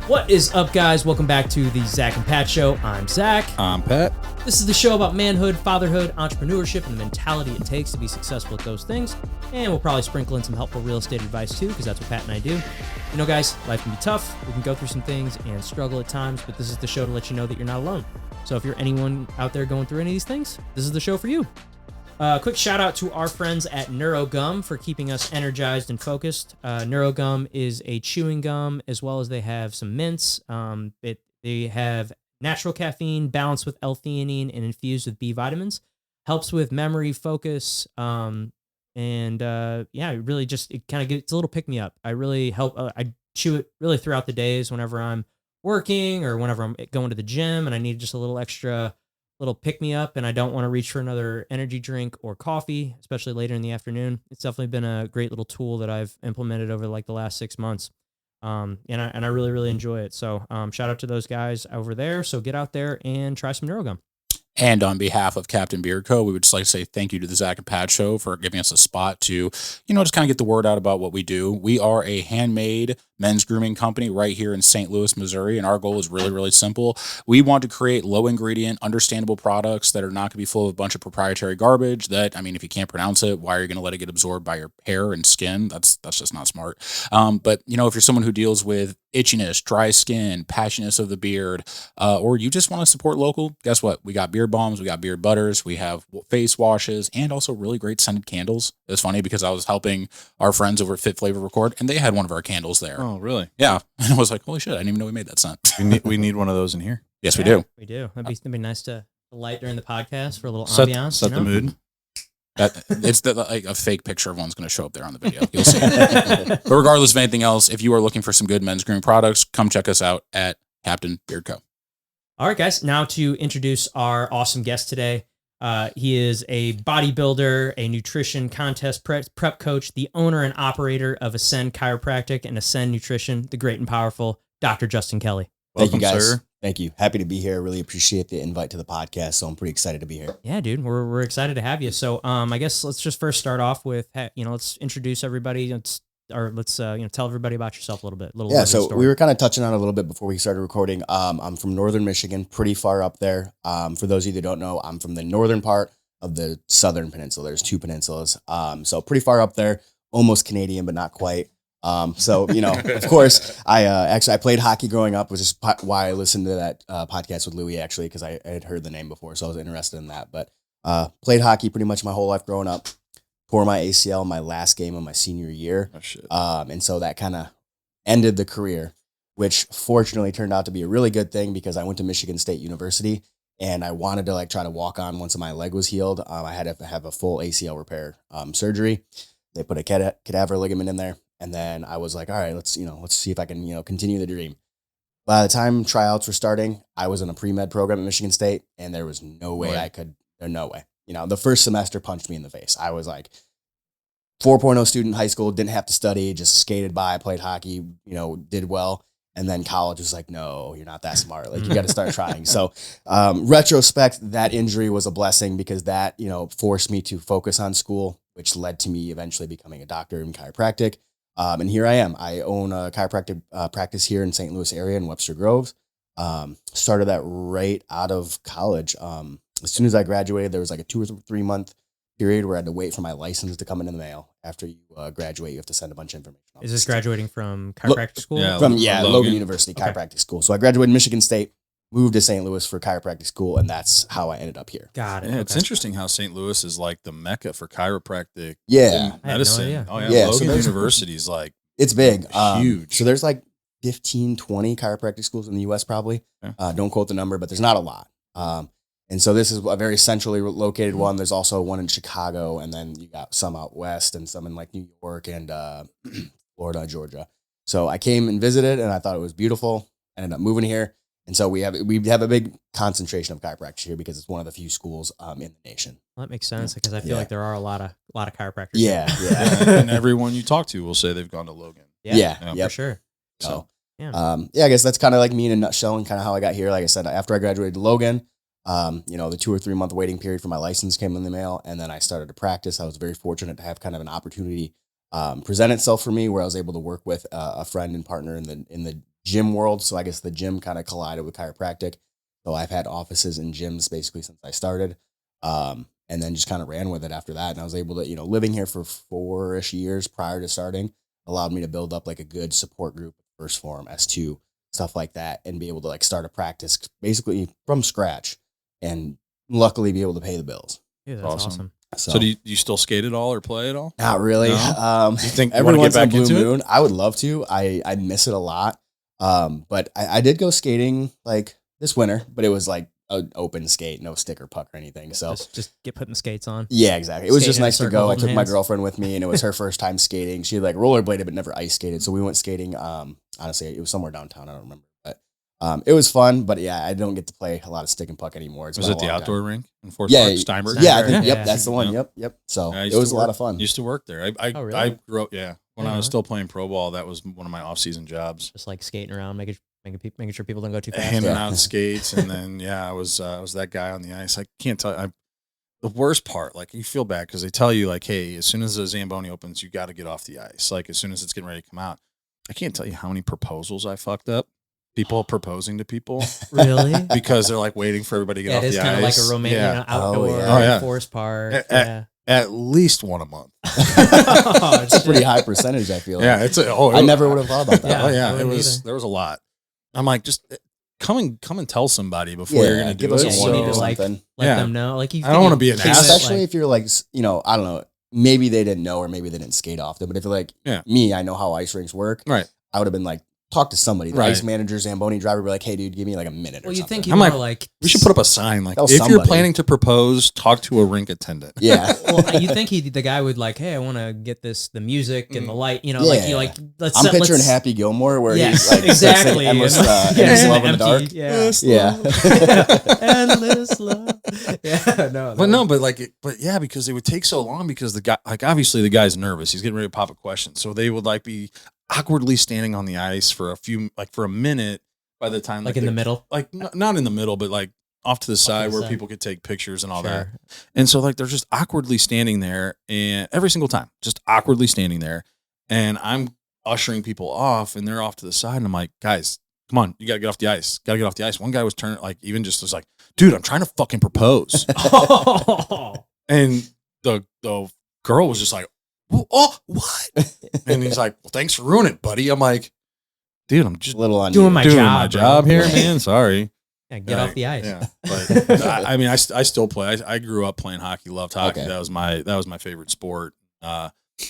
What is up, guys? Welcome back to the Zach and Pat Show. I'm Zach. I'm Pat. This is the show about manhood, fatherhood, entrepreneurship, and the mentality it takes to be successful at those things. And we'll probably sprinkle in some helpful real estate advice too, because that's what Pat and I do. You know, guys, life can be tough. We can go through some things and struggle at times, but this is the show to let you know that you're not alone. So if you're anyone out there going through any of these things, this is the show for you. Quick shout out to our friends at NeuroGum for keeping us energized and focused. NeuroGum is a chewing gum, as well as they have some mints. They have natural caffeine balanced with L-theanine and infused with B vitamins. Helps with memory, focus, it really just, it kind of gets a little pick-me-up. I really help, I chew it really throughout the days whenever I'm working or whenever I'm going to the gym and I need just a little extra little pick-me-up and I don't want to reach for another energy drink or coffee, especially later in the afternoon. It's definitely been a great little tool that I've implemented over like the last 6 months. And I really, really enjoy it. So shout out to those guys over there. So get out there and try some NeuroGum. And on behalf of Captain Beard Co., we would just like to say thank you to the Zach and Pat Show for giving us a spot to, just kind of get the word out about what we do. We are a handmade men's grooming company right here in St. Louis, Missouri, and our goal is really, really simple. We want to create low-ingredient, understandable products that are not going to be full of a bunch of proprietary garbage that, if you can't pronounce it, why are you going to let it get absorbed by your hair and skin? That's just not smart. But, if you're someone who deals with itchiness, dry skin, patchiness of the beard, or you just want to support local, guess what? We got beard balms, we got beard butters, we have face washes, and also really great scented candles. It's funny because I was helping our friends over at Fit Flavor record, and they had one of our candles there. Oh, really? Yeah. And I was like, holy shit, I didn't even know we made that scent. We need one of those in here. Yes, we do. We do. That'd be nice to light during the podcast for a little ambiance. Set the mood. It's a fake picture of one's going to show up there on the video. You'll see. But regardless of anything else, if you are looking for some good men's grooming products, come check us out at Captain Beard Co. All right, guys. Now to introduce our awesome guest today. He is a bodybuilder, a nutrition contest prep coach, the owner and operator of Ascend Chiropractic and Ascend Nutrition, the great and powerful Dr. Justin Kelly. Welcome, thank you, guys. Sir. Thank you. Happy to be here. Really appreciate the invite to the podcast. So I'm pretty excited to be here. Yeah, dude, we're excited to have you. So, I guess let's just first start off with, let's introduce everybody. Let's tell everybody about yourself a little bit. So story. We were kind of touching on it a little bit before we started recording. I'm from northern Michigan, pretty far up there. For those of you that don't know, I'm from the northern part of the southern peninsula. There's two peninsulas. So pretty far up there, almost Canadian, but not quite. Of course, I played hockey growing up, which is why I listened to that podcast with Louie, actually, because I had heard the name before, so I was interested in that. But played hockey pretty much my whole life growing up. Tore my ACL my last game of my senior year. Oh, shit. And so that kind of ended the career, which fortunately turned out to be a really good thing because I went to Michigan State University and I wanted to try to walk on once my leg was healed. I had to have a full ACL repair surgery. They put a cadaver ligament in there. And then I was like, all right, let's see if I can, continue the dream. By the time tryouts were starting, I was in a pre-med program at Michigan State and there was no way I could, no way. The first semester punched me in the face. I was like 4.0 student in high school, didn't have to study, just skated by, played hockey, did well. And then college was like, no, you're not that smart. You got to start trying. So retrospect, that injury was a blessing because that, forced me to focus on school, which led to me eventually becoming a doctor in chiropractic. And here I am. I own a chiropractic practice here in St. Louis area in Webster Groves. Started that right out of college. As soon as I graduated, there was like a 2 or 3 month period where I had to wait for my license to come in the mail. After you graduate, you have to send a bunch of information. Is this graduating from chiropractic school? Yeah, Logan University Chiropractic School. So I graduated Michigan State, moved to St. Louis for chiropractic school, and that's how I ended up here. Got it. Yeah, it's interesting how St. Louis is like the mecca for chiropractic medicine. No idea. Logan so University is like it's big, huge. So there's like 15, 20 chiropractic schools in the U.S. probably. Yeah. Don't quote the number, but there's not a lot. And so this is a very centrally located one. There's also one in Chicago, and then you got some out west and some in like New York and Florida, Georgia. So I came and visited, and I thought it was beautiful. Ended up moving here, and so we have a big concentration of chiropractors here because it's one of the few schools in the nation. Well, that makes sense because I feel like there are a lot of chiropractors. Yeah. And everyone you talk to will say they've gone to Logan. Yeah, for sure. So I guess that's kind of like me in a nutshell and kind of how I got here. Like I said, after I graduated Logan. The 2 or 3 month waiting period for my license came in the mail, and then I started to practice. I was very fortunate to have kind of an opportunity present itself for me, where I was able to work with a friend and partner in the gym world. So I guess the gym kind of collided with chiropractic. So I've had offices in gyms basically since I started, and then just kind of ran with it after that. And I was able to, living here for 4-ish years prior to starting allowed me to build up like a good support group, First Phorm, S2, stuff like that, and be able to like start a practice basically from scratch and luckily be able to pay the bills. Yeah, that's awesome. So do you still skate at all or play at all? Not really. No? You think you every want to once get in a back blue into moon, it? I would love to. I miss it a lot. But I did go skating like this winter, but it was like an open skate, no stick or puck or anything. So just get putting the skates on. yeah, exactly. It was Skate just in a nice to circle, go. I holding took my hands. girlfriend with me, and it was her first time skating. She like rollerbladed, but never ice skated. So we went skating. Honestly, it was somewhere downtown. I don't remember, but it was fun. But yeah, I don't get to play a lot of stick and puck anymore. Was it the outdoor rink in Fort Yeah, Park, Steinberg? Yeah, I think, Yeah. yep, that's the one. Yeah. Yep. So I it used was to a lot work- of fun. Used to work there. I Oh, really? I grew up. Yeah, when I was Uh-huh. still playing pro ball, that was one of my off-season jobs. Just like skating around, making sure people don't go too fast. Handing Yeah. out skates, and then I was that guy on the ice. I can't tell you. The worst part, like you feel bad because they tell you like, hey, as soon as the Zamboni opens, you got to get off the ice. Like as soon as it's getting ready to come out. I can't tell you how many proposals I fucked up. People proposing to people Really? because they're like waiting for everybody to get Yeah, off it is the kind of like ice. a romantic Yeah. outdoor yeah. Oh, yeah. forest park. Eh, Yeah. At least one a month. Oh, It's a pretty shit. high percentage, I feel like. Yeah, I never would have thought about that. Yeah. Oh yeah, I it wouldn't was. either. There was a lot. I'm like, just come and tell somebody before you're gonna give do us it. a Yeah, you warning need or to, like, something. Let Yeah. them know. Like you. I don't wanna be an keep it, asshole. Especially if you're like, I don't know, maybe they didn't know or maybe they didn't skate often. But if you're like Yeah. me, I know how ice rinks work. Right. I would have been like, talk to somebody. The Right. ice manager, Zamboni driver, be like, hey, dude, give me like a minute Well, or you something. think you I'm more like- like We should put up a sign like, Tell if you're somebody. planning to propose, talk to a rink attendant. Yeah. Well, you think the guy would like, hey, I want to get the music and the light, Yeah. let's. I'm picturing let's, Happy Gilmore where Yeah, he's like exactly. singing endless, Yeah, endless in love the in the dark. empty- Yeah. Yeah. Endless love. Yeah. No. But no, but yeah, because it would take so long because the guy, like obviously the guy's nervous. He's getting ready to pop a question. So they would like be awkwardly standing on the ice for a minute by the time Like in the middle. like not in the middle, but like off to the side where side. people could take pictures and all that. Sure. And so like they're just awkwardly standing there and every single time, just awkwardly standing there. And I'm ushering people off and they're off to the side. And I'm like, guys, come on, you gotta get off the ice. Gotta get off the ice. One guy was turning like even just was like, dude, I'm trying to fucking propose. And the girl was just like, oh, what? And he's like, well, thanks for ruining it, buddy. I'm like, dude, I'm just A little on Doing you. my doing job, my bro. job here, man. Sorry. Yeah, get off the ice. Yeah, but I mean, I still play. I grew up playing hockey, loved hockey. Okay. That was my favorite sport.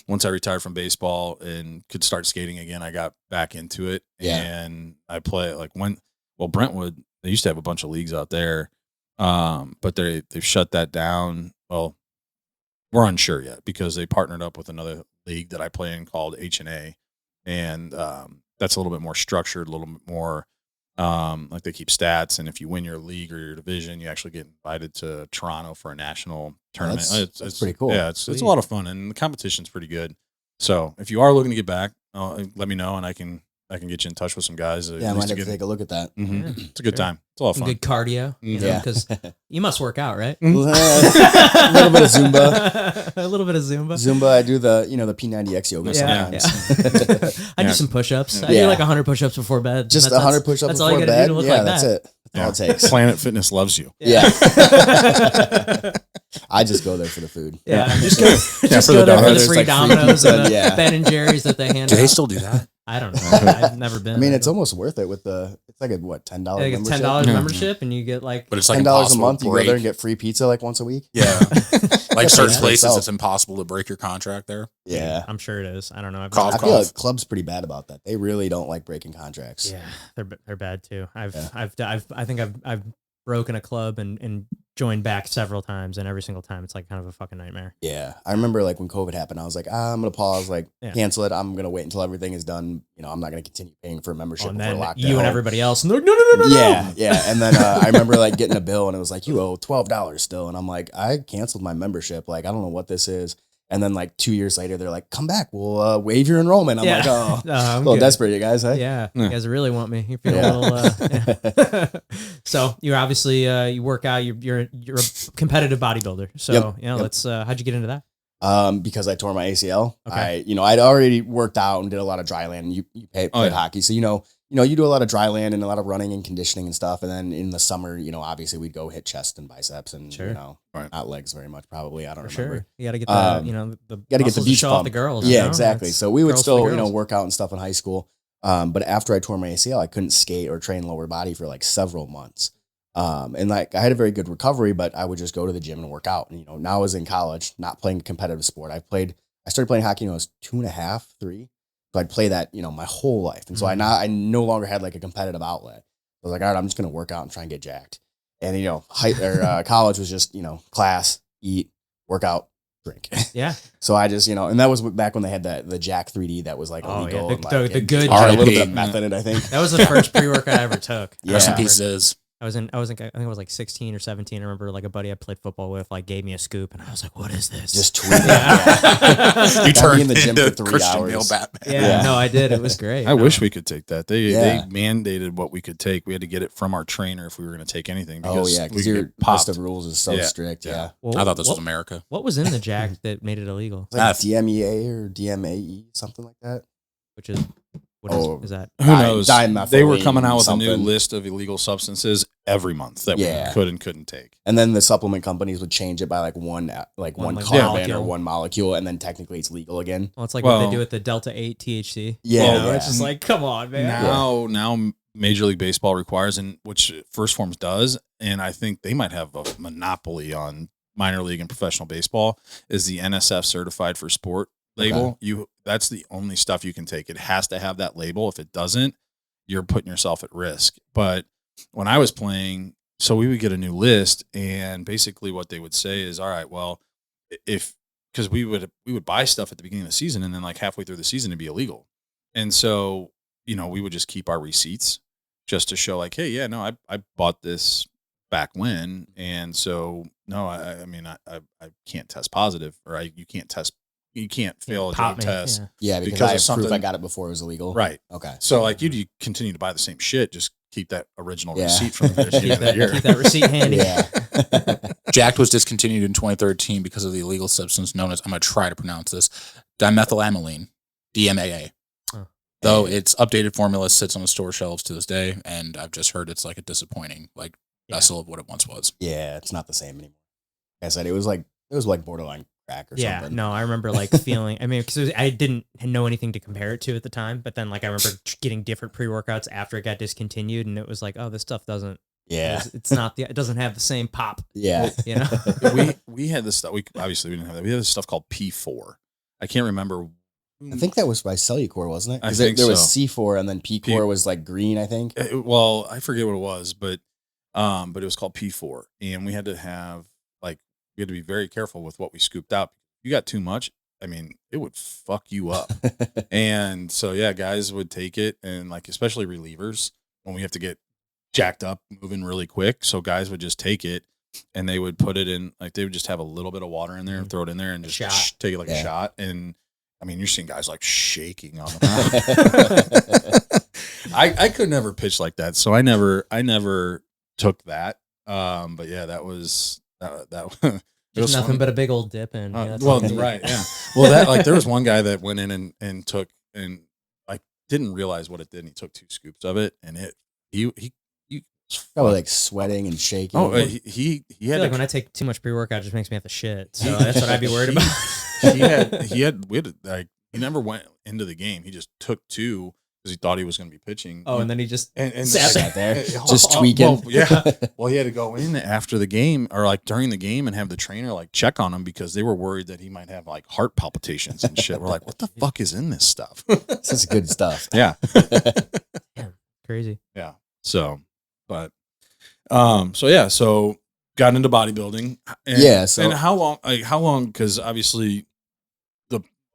Once I retired from baseball and could start skating again, I got back into it. Yeah. And I play like Brentwood, they used to have a bunch of leagues out there. But they've shut that down. Well, we're unsure yet because they partnered up with another league that I play in called H&A. And that's a little bit more structured, a little bit more like they keep stats. And if you win your league or your division, you actually get invited to Toronto for a national tournament. That's pretty cool. Yeah, it's a lot of fun and the competition's pretty good. So if you are looking to get back, let me know and I can get you in touch with some guys. Yeah, I might have to take a look at that. Mhm. It's a good Sure. time. It's a lot of Some fun. good cardio. You know, Yeah. because you must work out, right? A little bit of Zumba. A little bit of Zumba. Zumba, I do the P90X yoga Yeah, sometimes. I do Yeah. some push-ups. I do Yeah. like 100 push-ups before bed. Just That's- 100 push-ups That's all before you gotta bed. do to look Yeah, like that's that. it. That's all it takes. Planet Fitness loves you. Yeah. I just go there for the food. Yeah, Yeah. just go, just for go the there for the Domino's. free There's, like, free Domino's pizza, and the yeah. Ben and Jerry's that they hand Do they out. still do that? I don't know. I've never been. I mean, it's almost worth it with it's like a what, $10 like a membership? $10 Yeah. membership, and you get like But it's like $10 a impossible month. to You go break. there and get free pizza like once a week. Yeah. Like certain Yeah. places, Itself. it's impossible to break your contract there. Yeah. I'm sure it is. I don't know. Cough, I feel cough. like club's pretty bad about that. They really don't like breaking contracts. Yeah, they're bad too. I Yeah. think I've broken a club and joined back several times, and every single time it's like kind of a fucking nightmare. Yeah. I remember like when COVID happened, I was like, I'm going to pause, like Yeah. cancel it. I'm going to wait until everything is done. I'm not going to continue paying for a membership Oh, and before then lockdown. you and everybody else, and they're like, no. Yeah, yeah. And then I remember like getting a bill and it was like, you owe $12 still. And I'm like, I canceled my membership. Like, I don't know what this is. And then like 2 years later, they're like, come back. We'll waive your enrollment. I'm Yeah. like, oh, I'm a little good. desperate, you guys. Hey? Yeah, Yeah. you guys really want me. You're feeling Yeah. a little. Yeah. So you're obviously you work out. You're a competitive bodybuilder. So Yep. yeah, Yep. let's. How'd you get into that? Because I tore my ACL. Okay. I'd already worked out and did a lot of dry land, and you played hockey. So, you do a lot of dry land and a lot of running and conditioning and stuff. And then in the summer, obviously we'd go hit chest and biceps and, not legs very much, probably. I don't remember. Sure. You got to get the, the got to get the beach show pump. off the girls. Yeah, exactly. So we would girls still, for girls. work out and stuff in high school. But after I tore my ACL, I couldn't skate or train lower body for like several months. And like I had a very good recovery, but I would just go to the gym and work out. And, now I was in college, not playing competitive sport. I started playing hockey when I was 2.5, 3. So I'd play that, my whole life. And so I no longer had like a competitive outlet. I was like, all right, I'm just going to work out and try and get jacked. And, college was just, class, eat, work out, drink. Yeah. So I just, and that was back when they had the Jack 3D that was like illegal. Yeah. The good a little RIP. bit of meth in it, I think. That was the first pre-workout I ever took. Yeah. Rest in pieces. I think I was like 16 or 17. I remember like a buddy I played football with like gave me a scoop and I was like, what is this? Just tweeting. Yeah. You turned in the gym for into 3 Christian hours. Bale Batman. Yeah, no, I did. It was great. I wish we could take that. They mandated what we could take. We had to get it from our trainer if we were going to take anything. Because because we your get popped. list of rules is so strict. Yeah. Well, I thought this was America. What was in the Jack that made it illegal? It's like DMEA or DMAE, something like that. Which is what is that? Who knows? They were dimethylene coming out with a something. new list of illegal substances every month that we could and couldn't take. And then the supplement companies would change it by like one carbon molecule. or one molecule, and then technically it's legal again. Well, it's like what they do with the Delta 8 THC. Yeah, It's just like, come on, man. Now Major League Baseball requires, and which First Forms does, and I think they might have a monopoly on minor league and professional baseball, is the NSF certified for sport label. Okay. That's the only stuff you can take. It has to have that label. If it doesn't, you're putting yourself at risk. But when I was playing, so we would get a new list, and basically what they would say is, all right, well, because we would buy stuff at the beginning of the season, and then like halfway through the season it'd be illegal. And so, we would just keep our receipts just to show like, hey, yeah, no, I bought this back when. And so, no, I mean, I can't test positive, or you can't fail a drug test. Yeah, because I have proof I got it before it was illegal. Right. Okay. So like you continue to buy the same shit, just keep that original receipt from the beginning of the year. Keep that receipt handy. Yeah. Jacked was discontinued in 2013 because of the illegal substance known as, I'm going to try to pronounce this, dimethylamine, DMAA. Though its updated formula sits on the store shelves to this day, and I've just heard it's like a disappointing vessel of what it once was. Yeah, it's not the same anymore. Like I said, it was like borderline crack or something. No, I remember like feeling, I mean, because I didn't know anything to compare it to at the time, but then like I remember getting different pre-workouts after it got discontinued, and it was like, oh, this stuff doesn't, it's not it doesn't have the same pop. Yeah. We had this stuff, we didn't have that. We had this stuff called P4. I can't remember. I think that was by Cellucor, wasn't it? I think there was so. C4 and then P4 was like green, I think. Well, I forget what it was, but it was called P4, and we had to be very careful with what we scooped out. If you got too much, I mean, it would fuck you up. And so, yeah, guys would take it, and like, especially relievers, when we have to get jacked up, moving really quick. So guys would just take it, and they would put it in, like, they would just have a little bit of water in there and throw it in there and just take it like a shot. And I mean, you're seeing guys like shaking on the I could never pitch like that. So I never took that. But yeah, that was that Just nothing but a big old dip in. Right. Yeah. Well, that like there was one guy that went in and took and like didn't realize what it did. And he took 2 scoops of it, and he probably like sweating and shaking. Oh, he had like when I take too much pre-workout, it just makes me have to shit. So that's what I'd be worried about. He never went into the game. He just took 2 because he thought he was going to be pitching. Oh, and then he just and sat there, just tweaking. Well, yeah. Well, he had to go in after the game or like during the game and have the trainer like check on him because they were worried that he might have like heart palpitations and shit. We're like, what the fuck is in this stuff? This is good stuff. Yeah. Damn, crazy. Yeah. So, but, so got into bodybuilding. And how long, because obviously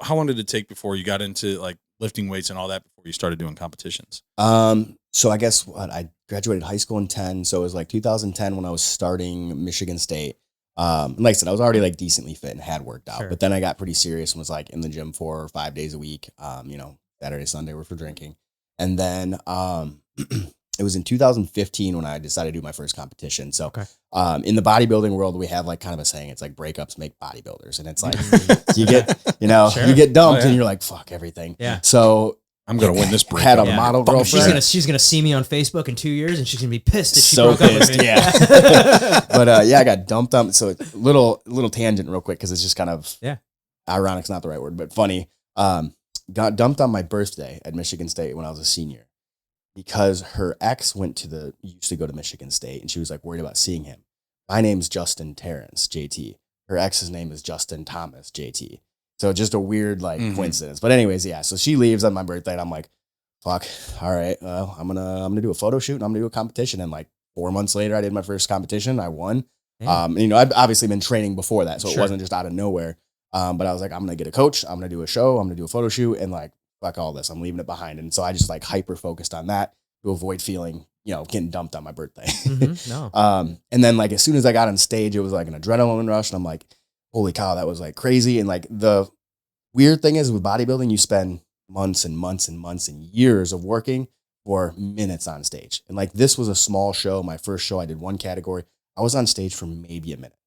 how long did it take before you got into like lifting weights and all that before you started doing competitions? So I guess I graduated high school in 10. So it was like 2010 when I was starting Michigan State. Like I said, I was already like decently fit and had worked out, but then I got pretty serious and was like in the gym 4 or 5 days a week. Saturday, Sunday were for drinking. And then, It was in 2015 when I decided to do my first competition. So, Okay. In the bodybuilding world, we have like kind of a saying. It's like breakups make bodybuilders, and it's like you get, Sure. you get dumped, Oh, yeah. and you're like, fuck everything. Yeah. So I'm gonna win this break. had a Yeah. model Fuck girlfriend. She's gonna see me on Facebook in 2 years, and she's gonna be pissed that she So broke up with pissed, me. yeah. But I got dumped on. So little tangent real quick because it's just kind of ironic's not the right word, but funny. Got dumped on my birthday at Michigan State when I was a senior because her ex used to go to Michigan State, and she was like worried about seeing him. My name's Justin Terrence, JT. Her ex's name is Justin Thomas, JT. So just a weird coincidence. But anyways, yeah. So she leaves on my birthday, and I'm like, fuck. All right. Well, I'm gonna do a photo shoot, and I'm gonna do a competition. And like 4 months later, I did my first competition. I won. And, I'd obviously been training before that, so it wasn't just out of nowhere. But I was like, I'm gonna get a coach. I'm gonna do a show. I'm gonna do a photo shoot, and like, fuck all this. I'm leaving it behind. And so I just like hyper focused on that to avoid feeling, getting dumped on my birthday. No. And then like as soon as I got on stage, it was like an adrenaline rush, and I'm like, holy cow, that was like crazy. And like the weird thing is with bodybuilding, you spend months and months and months and years of working for minutes on stage. And like this was a small show. My first show, I did one category. I was on stage for maybe a minute.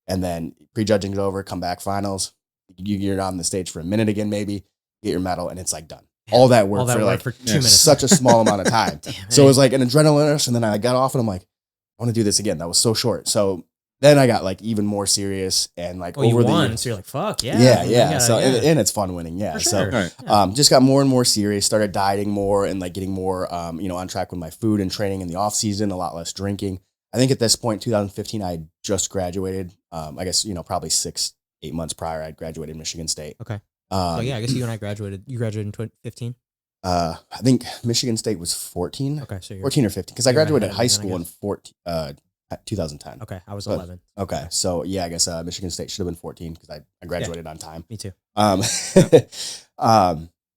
And then prejudging is over, come back finals. You're on the stage for a minute again, maybe get your medal, and it's like done. All that work for 2 minutes. such a small amount of time. So it was like an adrenaline rush, and then I got off and I'm like, I want to do this again. That was so short. So then I got like even more serious and like you won, so you're like, fuck yeah. yeah. So and it's fun winning. Yeah. For So sure. just got more and more serious, started dieting more and like getting more, on track with my food and training in the off season, a lot less drinking. I think at this point, 2015, I had just graduated. I guess, probably 6-8 months prior, I'd graduated Michigan State. Okay. So yeah, I guess you and I graduated. You graduated in 2015? I think Michigan State was 14. Okay. So you're 14 or 15. Because I you're graduated ahead of high me then, school I in 2010. Okay. I was 11. Okay. So yeah, I guess Michigan State should have been 14 because I graduated on time. Me too. And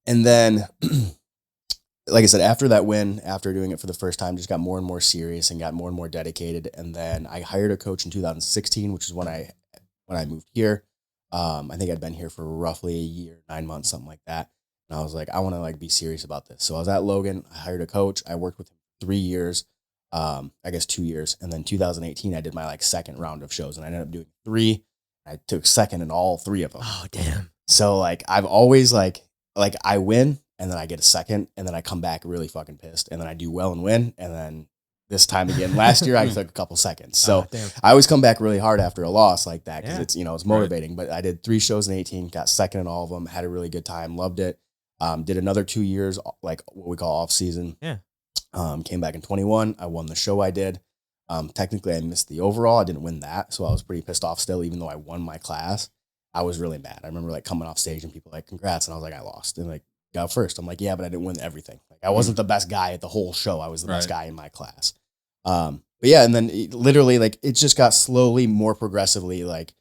then, like I said, after that win, after doing it for the first time, just got more and more serious and got more and more dedicated. And then I hired a coach in 2016, which is when I moved here. I think I'd been here for roughly a year, 9 months, something like that. And I was like, I want to like be serious about this. So I was at Logan. I hired a coach. I worked with him 3 years, I guess 2 years. And then 2018, I did my like second round of shows, and I ended up doing 3. I took second in all 3 of them. Oh, damn. So like I've always like I win, and then I get a second, and then I come back really fucking pissed, and then I do well and win, and then this time again last year I took a couple seconds. So I always come back really hard after a loss like that because it's it's motivating. But I did 3 shows in 18, got second in all of them, had a really good time, loved it. Did another 2 years like what we call off season. Yeah. Came back in 21. I won the show I did. Technically I missed the overall. I didn't win that, so I was pretty pissed off still, even though I won my class. I was really mad. I remember like coming off stage and people like, congrats. And I was like, I lost. And like, got first. I'm like, yeah, but I didn't win everything. Like I wasn't the best guy at the whole show. I was the best guy in my class. But yeah, and then literally like it just got slowly more progressively like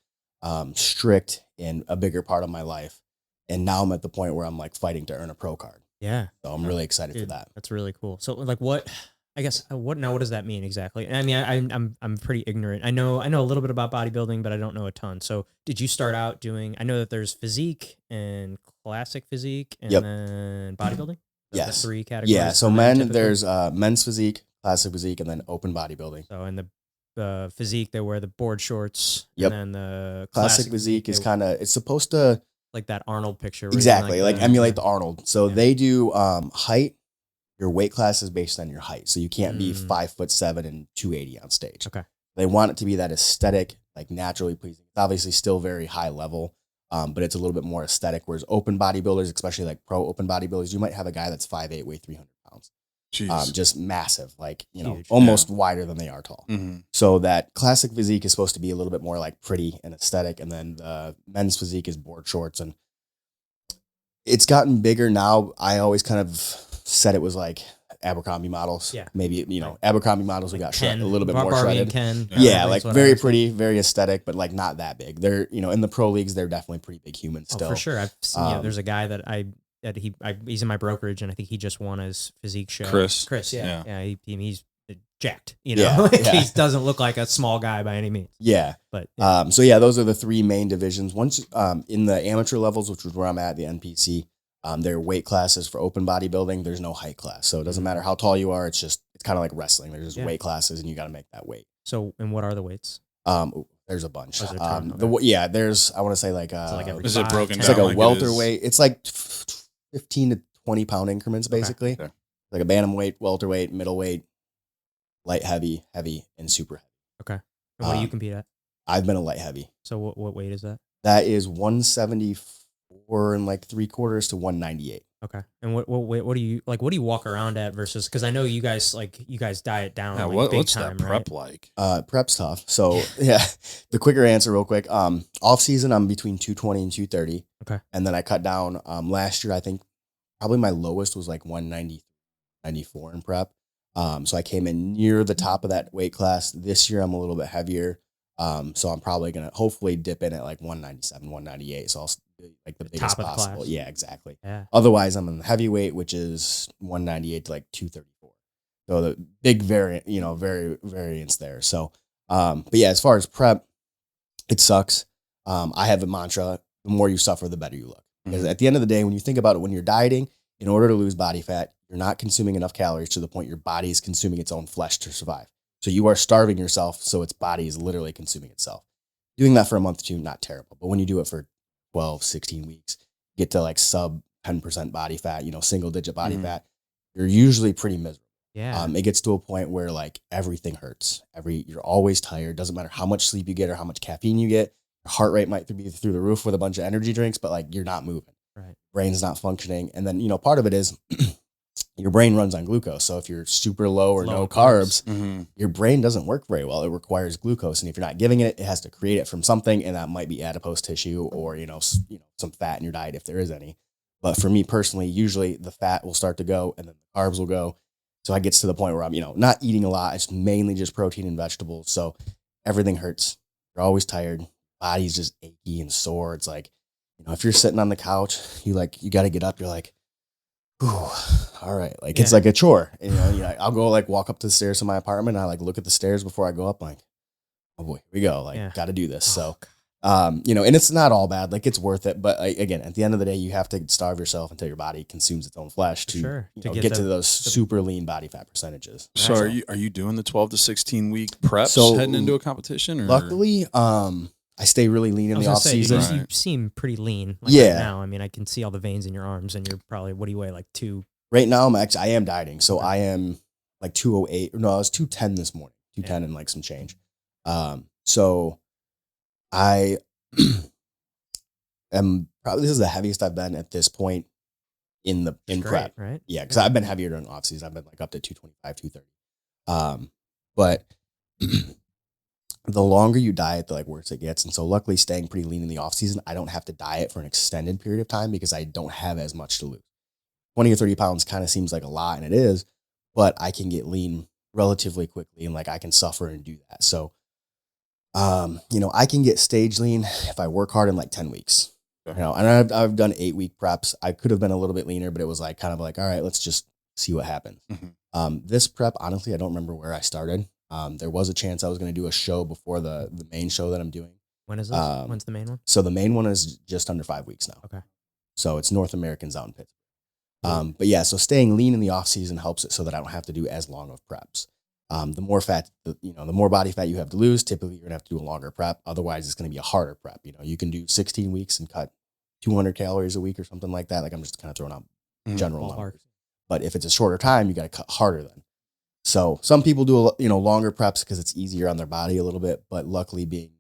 strict in a bigger part of my life. And now I'm at the point where I'm like fighting to earn a pro card. Yeah. So I'm really excited for that. That's really cool. So like what does that mean exactly? I mean, I'm pretty ignorant. I know a little bit about bodybuilding, but I don't know a ton. So did you start out doing, I know that there's physique and classic physique and then bodybuilding? Yes. The 3 categories. Yeah. So there's men's physique, classic physique, and then open bodybuilding. So in the physique, they wear the board shorts. Yep. And then the classic physique is kind of, it's supposed to like that Arnold picture. Exactly. Like emulate the Arnold. So they do height. Your weight class is based on your height. So you can't be 5'7" and 280 on stage. Okay. They want it to be that aesthetic, like naturally pleasing. It's obviously still very high level, but it's a little bit more aesthetic. Whereas open bodybuilders, especially like pro open bodybuilders, you might have a guy that's 5'8", weigh 300 pounds. Just massive, like, Huge. almost wider than they are tall. Mm-hmm. So that classic physique is supposed to be a little bit more like pretty and aesthetic. And then the men's physique is board shorts, and it's gotten bigger now. I always kind of said it was like Abercrombie models. Yeah. Maybe, Abercrombie models Like who got Ken, a little bit more Barbie shredded. and Ken. Yeah, like very whatever. pretty, very aesthetic, but like not that big. They're, in the pro leagues, they're definitely pretty big humans still. Oh, for sure. I've seen, there's a guy that he's in my brokerage, and I think he just won his physique show. Chris, yeah. He's jacked, Yeah, He doesn't look like a small guy by any means. Yeah. But so yeah, those are the 3 main divisions. Once in the amateur levels, which is where I'm at, the NPC, there are weight classes for open bodybuilding. There's no height class. So it doesn't matter how tall you are. It's It's kind of like wrestling. There's just Yeah. weight classes, and you got to make that weight. So, and what are the weights? There's a bunch. Oh, is there a ton? Okay. There's, I want to say like, So like every Is it 5, broken 10? it's like down a like it welterweight. It's like 15 to 20 pound increments, basically. Okay. Like a bantamweight, welterweight, middleweight, light heavy, heavy, and super heavy. Okay. And what do you Um, compete at? I've been a light heavy. So what weight is that? That is 174 and like 3/4 to 198. Okay. And what do you like? What do you walk around at versus? Because I know you guys diet down. Yeah, like, big what's time, that prep right? like? Prep's tough. So yeah, the quicker answer real quick. Off season, I'm between 220 and 230. Okay. And then I cut down, last year, I think probably my lowest was like 190, 94 in prep. So I came in near the top of that weight class. This year, I'm a little bit heavier. So I'm probably going to hopefully dip in at like 197, 198. So I'll do like the biggest top of the possible. class. Yeah, exactly. Yeah. Otherwise, I'm in the heavyweight, which is 198 to like 234. So the big variant, variance there. So, but yeah, as far as prep, it sucks. I have a mantra: the more you suffer, the better you look. Because at the end of the day, when you think about it, when you're dieting, in order to lose body fat, you're not consuming enough calories to the point your body is consuming its own flesh to survive. So you are starving yourself, so its body is literally consuming itself. Doing that for a month or two, not terrible. But when you do it for 12, 16 weeks, get to like sub 10% body fat, single digit body fat, you're usually pretty miserable. Yeah. It gets to a point where like everything hurts. You're always tired. Doesn't matter how much sleep you get or how much caffeine you get. Your heart rate might be through the roof with a bunch of energy drinks, but like you're not moving. Right. Brain's not functioning. And then, part of it is your brain runs on glucose. So if you're super low or no carbs, your brain doesn't work very well. It requires glucose. And if you're not giving it, it has to create it from something. And that might be adipose tissue or, some fat in your diet if there is any. But for me personally, usually the fat will start to go and then the carbs will go. So I gets to the point where I'm, not eating a lot. It's mainly just protein and vegetables. So everything hurts. You're always tired. Body's just achy and sore. It's like, if you're sitting on the couch, you got to get up. You're like, whew, all right. Like, it's like a chore. And, I'll go like walk up to the stairs to my apartment. And I like look at the stairs before I go up. Like, oh boy, here we go. Like, got to do this. So, and it's not all bad. Like, it's worth it. But again, at the end of the day, you have to starve yourself until your body consumes its own flesh to get to those super lean body fat percentages. So are you doing the 12 to 16 week preps heading into a competition? Or? Luckily, I stay really lean in the off season. You seem pretty lean. Right now, I mean, I can see all the veins in your arms, and you're probably, what do you weigh, like 2? Right now, I am dieting, so I am like 208. No, I was 210 this morning, 210 and like some change. So I am probably, this is the heaviest I've been at this point in prep, right? Yeah, because I've been heavier during off season. I've been like up to 225, 230. But the longer you diet, the like worse it gets. And so luckily staying pretty lean in the off season, I don't have to diet for an extended period of time because I don't have as much to lose. 20 or 30 pounds kind of seems like a lot, and it is, but I can get lean relatively quickly and like I can suffer and do that. So, I can get stage lean if I work hard in like 10 weeks, and I've done 8-week preps. I could have been a little bit leaner, but it was like kind of like, all right, let's just see what happens. This prep, honestly, I don't remember where I started. There was a chance I was going to do a show before the main show that I'm doing. When is this? When's the main one? So the main one is just under 5 weeks now. Okay. So it's North Americans out in Pittsburgh. But yeah, so staying lean in the off season helps it so that I don't have to do as long of preps. The more fat, the more body fat you have to lose, typically you're gonna have to do a longer prep. Otherwise it's going to be a harder prep. You can do 16 weeks and cut 200 calories a week or something like that. Like I'm just kind of throwing out general numbers. But if it's a shorter time, you got to cut harder then. So some people do, longer preps because it's easier on their body a little bit, but luckily being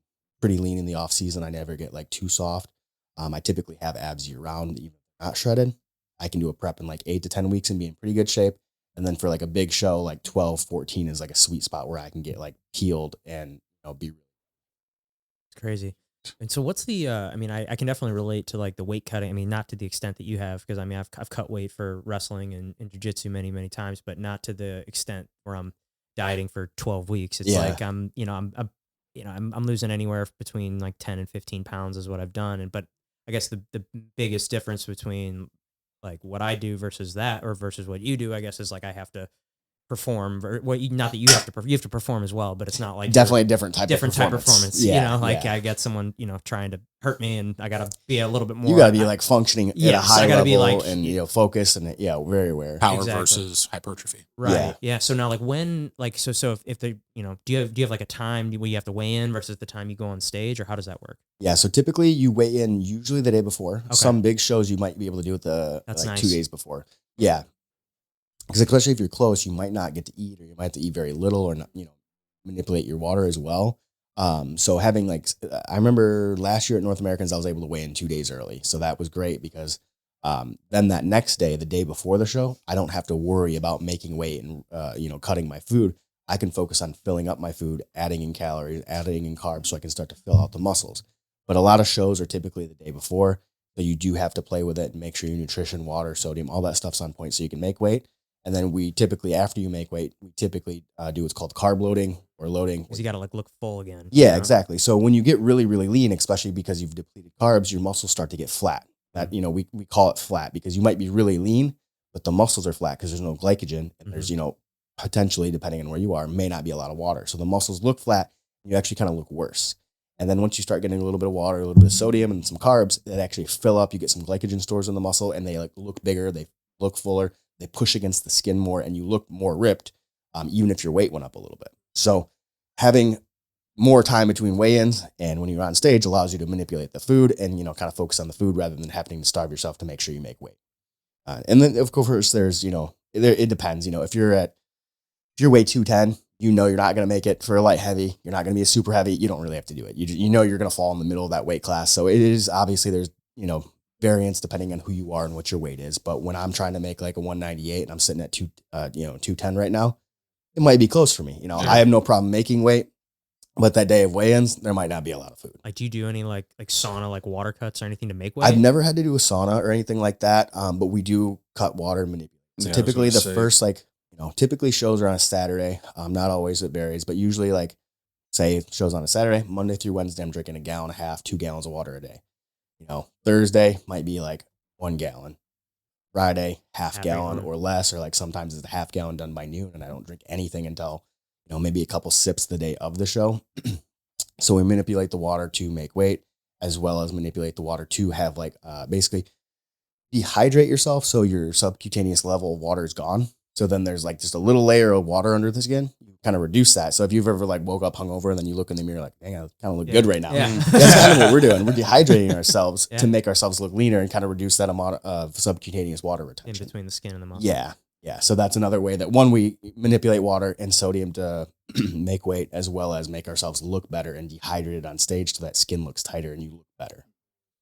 pretty lean in the off season, I never get like too soft. I typically have abs year round, even if not shredded. I can do a prep in like 8 to 10 weeks and be in pretty good shape. And then for like a big show, like 12, 14 is like a sweet spot where I can get like peeled and be real. It's crazy. And so what's the, I can definitely relate to like the weight cutting. I mean, not to the extent that you have, because I've cut weight for wrestling and jiu-jitsu many, many times, but not to the extent where I'm dieting for 12 weeks. It's like, I'm losing anywhere between like 10 and 15 pounds is what I've done. But I guess the biggest difference between like what I do versus that or versus what you do, I guess, is like I have to perform. Not that you have to perform as well, but it's not like Definitely a different type of performance. Yeah, I got someone, trying to hurt me, and I got to be a little bit more. You got to be like functioning at a high level be like, and focused and very aware. Power versus hypertrophy. Right. Yeah. So now, like when, like, so if they, do you have like a time where you have to weigh in versus the time you go on stage, or how does that work? Yeah. So typically you weigh in usually the day before. Okay. Some big shows you might be able to do it That's like nice. 2 days before. Yeah. Because especially if you're close, you might not get to eat, or you might have to eat very little, or not, manipulate your water as well. So having I remember last year at North Americans, I was able to weigh in 2 days early. So that was great because then that next day, the day before the show, I don't have to worry about making weight and, cutting my food. I can focus on filling up my food, adding in calories, adding in carbs, so I can start to fill out the muscles. But a lot of shows are typically the day before. So you do have to play with it and make sure your nutrition, water, sodium, all that stuff's on point so you can make weight. And then we typically, after you make weight, we typically do what's called carb loading or loading. Because you got to look full again. Yeah, exactly. So when you get really, really lean, especially because you've depleted carbs, your muscles start to get flat. That, we call it flat because you might be really lean, but the muscles are flat because there's no glycogen. And there's, potentially, depending on where you are, may not be a lot of water. So the muscles look flat and you actually kind of look worse. And then once you start getting a little bit of water, a little bit of sodium and some carbs that actually fill up, you get some glycogen stores in the muscle and they look bigger, they look fuller. They push against the skin more and you look more ripped, even if your weight went up a little bit. So having more time between weigh-ins and when you're on stage allows you to manipulate the food and, kind of focus on the food rather than having to starve yourself to make sure you make weight. And then of course there's, it depends, if you're weight 210, you're not going to make it for a light heavy. You're not going to be a super heavy. You don't really have to do it. You're going to fall in the middle of that weight class. So it is obviously there's, variance depending on who you are and what your weight is. But when I'm trying to make like a 198 and I'm sitting at 210 right now, it might be close for me. I have no problem making weight, but that day of weigh-ins, there might not be a lot of food. Like, do you do any like sauna, like water cuts or anything to make weight? I've never had to do a sauna or anything like that. But we do cut water and manipulate. So typically first, typically shows are on a Saturday. Not always, it varies, but usually say shows on a Saturday, Monday through Wednesday, I'm drinking 1.5 gallons, 2 gallons of water a day. Thursday might be 1 gallon. Friday, half gallon or less, or sometimes it's a half gallon done by noon, and I don't drink anything until, maybe a couple sips the day of the show. So we manipulate the water to make weight, as well as manipulate the water to have basically dehydrate yourself so your subcutaneous level of water is gone. So then there's just a little layer of water under the skin. You kind of reduce that. So if you've ever woke up hungover and then you look in the mirror dang, I kind of look good right now. Yeah. That's kind of what we're doing. We're dehydrating ourselves to make ourselves look leaner and kind of reduce that amount of subcutaneous water retention. In between the skin and the muscle. Yeah. Yeah. So that's another way that we manipulate water and sodium to make weight, as well as make ourselves look better and dehydrated on stage so that skin looks tighter and you look better.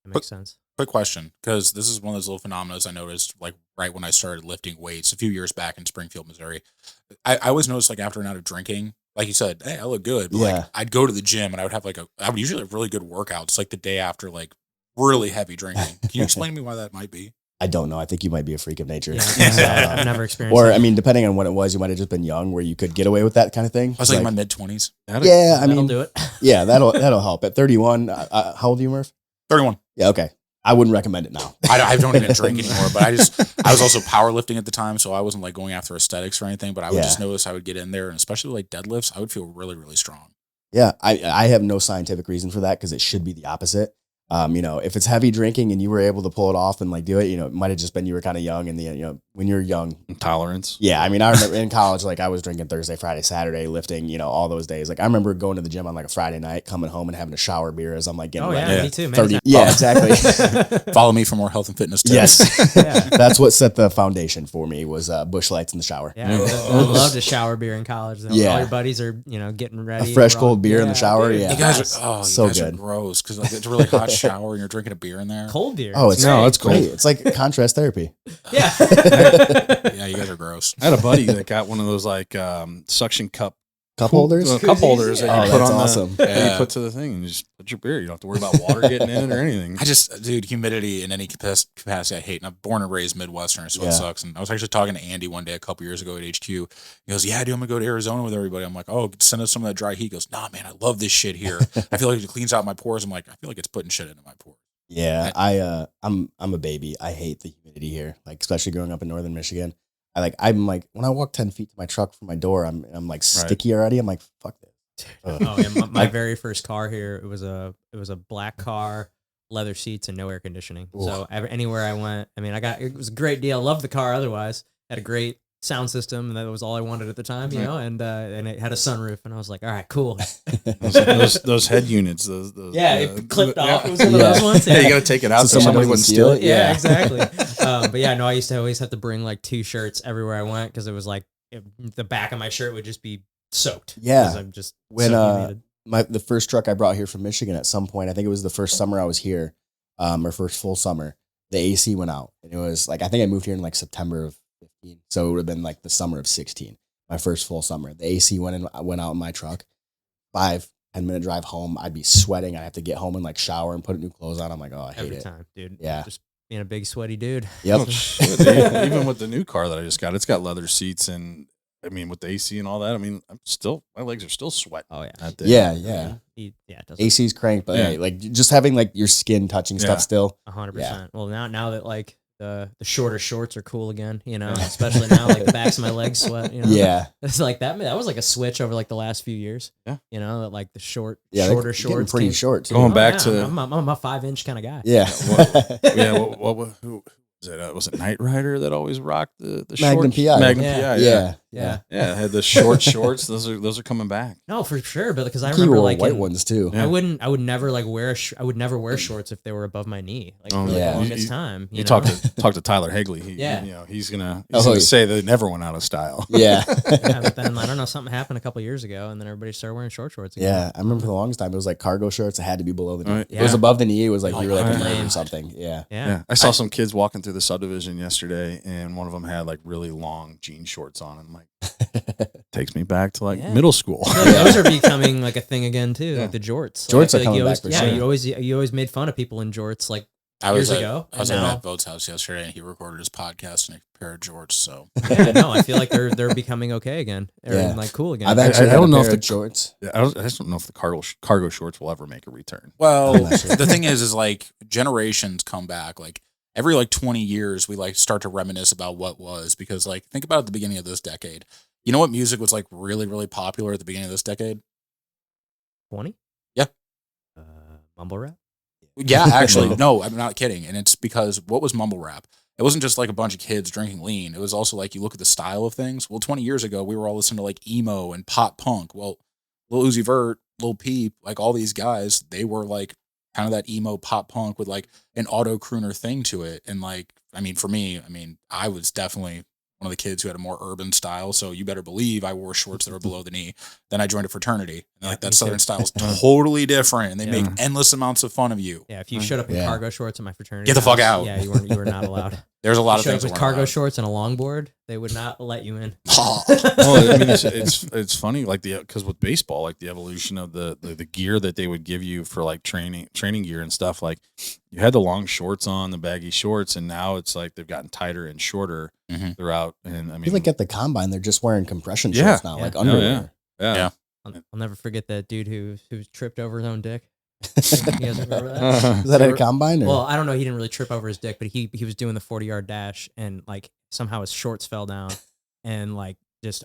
That makes sense. Quick question, because this is one of those little phenomena I noticed right when I started lifting weights a few years back in Springfield, Missouri. I always noticed after a night of drinking, like you said, hey, I look good. But I'd go to the gym and I would have I would usually have really good workouts the day after really heavy drinking. Can you explain to me why that might be? I don't know. I think you might be a freak of nature. Yeah, I've never experienced or, that. Depending on what it was, you might have just been young where you could get away with that kind of thing. I was in my mid-20s. Yeah, that'll do it. Yeah, that'll help. At 31, how old are you, Murph? 31. Yeah, okay. I wouldn't recommend it now. I don't even drink anymore, but I was also powerlifting at the time, so I wasn't going after aesthetics or anything, but I would just notice I would get in there, and especially with deadlifts, I would feel really, really strong. Yeah, I have no scientific reason for that because it should be the opposite. If it's heavy drinking and you were able to pull it off and do it, it might have just been you were kind of young and when you're young. Intolerance. Yeah. I remember in college, I was drinking Thursday, Friday, Saturday, lifting, all those days. I remember going to the gym on a Friday night, coming home and having a shower beer as I'm getting ready. Yeah, me too, man. 30, yeah, exactly. Follow me for more health and fitness tips. Yes. Yeah. That's what set the foundation for me was Busch Lights in the shower. Yeah. I loved a shower beer in college. All your buddies are, getting ready. A fresh cold beer in the shower. Dude, yeah. You guys are, so good. Are gross because it's a really hot shower and you're drinking a beer in there. Cold beer. Oh, it's it's great. cold. It's like contrast therapy. Yeah. Yeah, you guys are gross. I had a buddy that got one of those suction cup holders. Cup holders that you put on awesome. that you put to the thing and you just put your beer. You don't have to worry about water getting in it or anything. Dude, humidity in any capacity I hate. And I'm born and raised Midwesterner, so it sucks. And I was actually talking to Andy one day a couple years ago at HQ. He goes, yeah, dude, I'm going to go to Arizona with everybody. I'm like, oh, send us some of that dry heat. He goes, nah, man, I love this shit here. I feel like it cleans out my pores. I'm like, I feel like it's putting shit into my pores. Yeah, I'm a baby. I hate the humidity here, especially growing up in northern Michigan. I'm like, when I walk 10 feet to my truck from my door, I'm like sticky already. I'm like, fuck this. Oh, yeah, my very first car here, it was a black car, leather seats, and no air conditioning. Ooh. So anywhere I went, I mean, it was a great deal. Loved the car otherwise. Had a great sound system, and that was all I wanted at the time, you know, and it had a sunroof, and I was like, all right, cool. those head units, those it clipped off. It was one of those ones. Yeah, you got to take it out so somebody wouldn't steal it. Yeah, exactly. But yeah, no, I used to always have to bring like 2 shirts everywhere I went because it was like the back of my shirt would just be soaked. Yeah. I'm just When so the first truck I brought here from Michigan at some point, I think it was the first summer I was here, or first full summer, the AC went out. And it was like, I think I moved here in like September of 15. So it would have been like the summer of 16, my first full summer. The AC went out in my truck. 5-10 minute drive home. I'd be sweating. I'd have to get home and like shower and put new clothes on. I'm like, oh, I hate every it. time, dude. Yeah. Just being a big sweaty dude. Yep. Oh, shit. Even with the new car that I just got, it's got leather seats, and I mean, with the AC and all that, I mean, my legs are still sweating. Oh yeah. That day. Yeah. It doesn't. AC's cranked, but hey, like just having like your skin touching stuff still. 100%. Well, now that like the shorter shorts are cool again, you know, especially now like the backs of my legs sweat, you know. Yeah. It's like that was like a switch over like the last few years. Yeah. You know, that like the shorter Getting shorts. pretty short too. Going back to I'm a 5-inch kind of guy. Yeah. Who was it? Was it Knight Rider that always rocked the Magnum shorts? PI. Magnum Yeah. PI. Yeah. Yeah, had the short shorts. Those are coming back. No, for sure. But because I He remember wore like white ones too. I would never like I would never wear shorts if they were above my knee, like for the longest time. You know? talk to Tyler Hagley. He's gonna say they never went out of style. Yeah. Yeah, but then I don't know, something happened a couple years ago, and then everybody started wearing short shorts again. Yeah. I remember for the longest time it was like cargo shorts. It had to be below the knee. Right. If it was above the knee, it was like you were like a lame. nerd or something. Yeah. Yeah. I saw some kids walking through the subdivision yesterday, and one of them had like really long jean shorts on. I'm like, takes me back to like middle school. Yeah, those are becoming like a thing again too, like the jorts. Jorts like, are coming always, back for sure. you always made fun of people in jorts like years ago. I was at Matt Boat's house yesterday, and he recorded his podcast in a pair of jorts. So yeah, no, I feel like they're becoming okay again, or like cool again. I've actually I don't know if the jorts. I just don't know if the cargo shorts will ever make a return. well, the thing is like generations come back. Like every like 20 years, we like start to reminisce about what was, because like think about at the beginning of this decade. You know what music was like really, really popular at the beginning of this decade? 20? Yeah. Mumble rap? Yeah, actually, no, I'm not kidding. And it's because what was mumble rap? It wasn't just like a bunch of kids drinking lean. It was also like you look at the style of things. Well, 20 years ago, we were all listening to like emo and pop punk. Well, Lil Uzi Vert, Lil Peep, like all these guys, they were like kind of that emo pop punk with like an auto crooner thing to it. And like, I mean, for me, I was definitely one of the kids who had a more urban style. So you better believe I wore shorts that were below the knee. Then I joined a fraternity. And like that Southern style is totally different. And they make endless amounts of fun of you. Yeah, if you showed up in cargo shorts in my fraternity, Get the fuck out. Yeah, you were not allowed. There's a lot of showed things up with cargo shorts and a longboard, they would not let you in. Well, I mean, it's funny, like because with baseball, like the evolution of the gear that they would give you for like training gear and stuff, like you had the long shorts on, the baggy shorts, and now it's like they've gotten tighter and shorter throughout. And I mean, I feel like at the combine, they're just wearing compression shorts now, like underwear. Yeah. I'll never forget that dude who tripped over his own dick. You guys remember that? Is that at a combine? Or? Well, I don't know. He didn't really trip over his dick, but he was doing the 40-yard dash, and like somehow his shorts fell down, and like just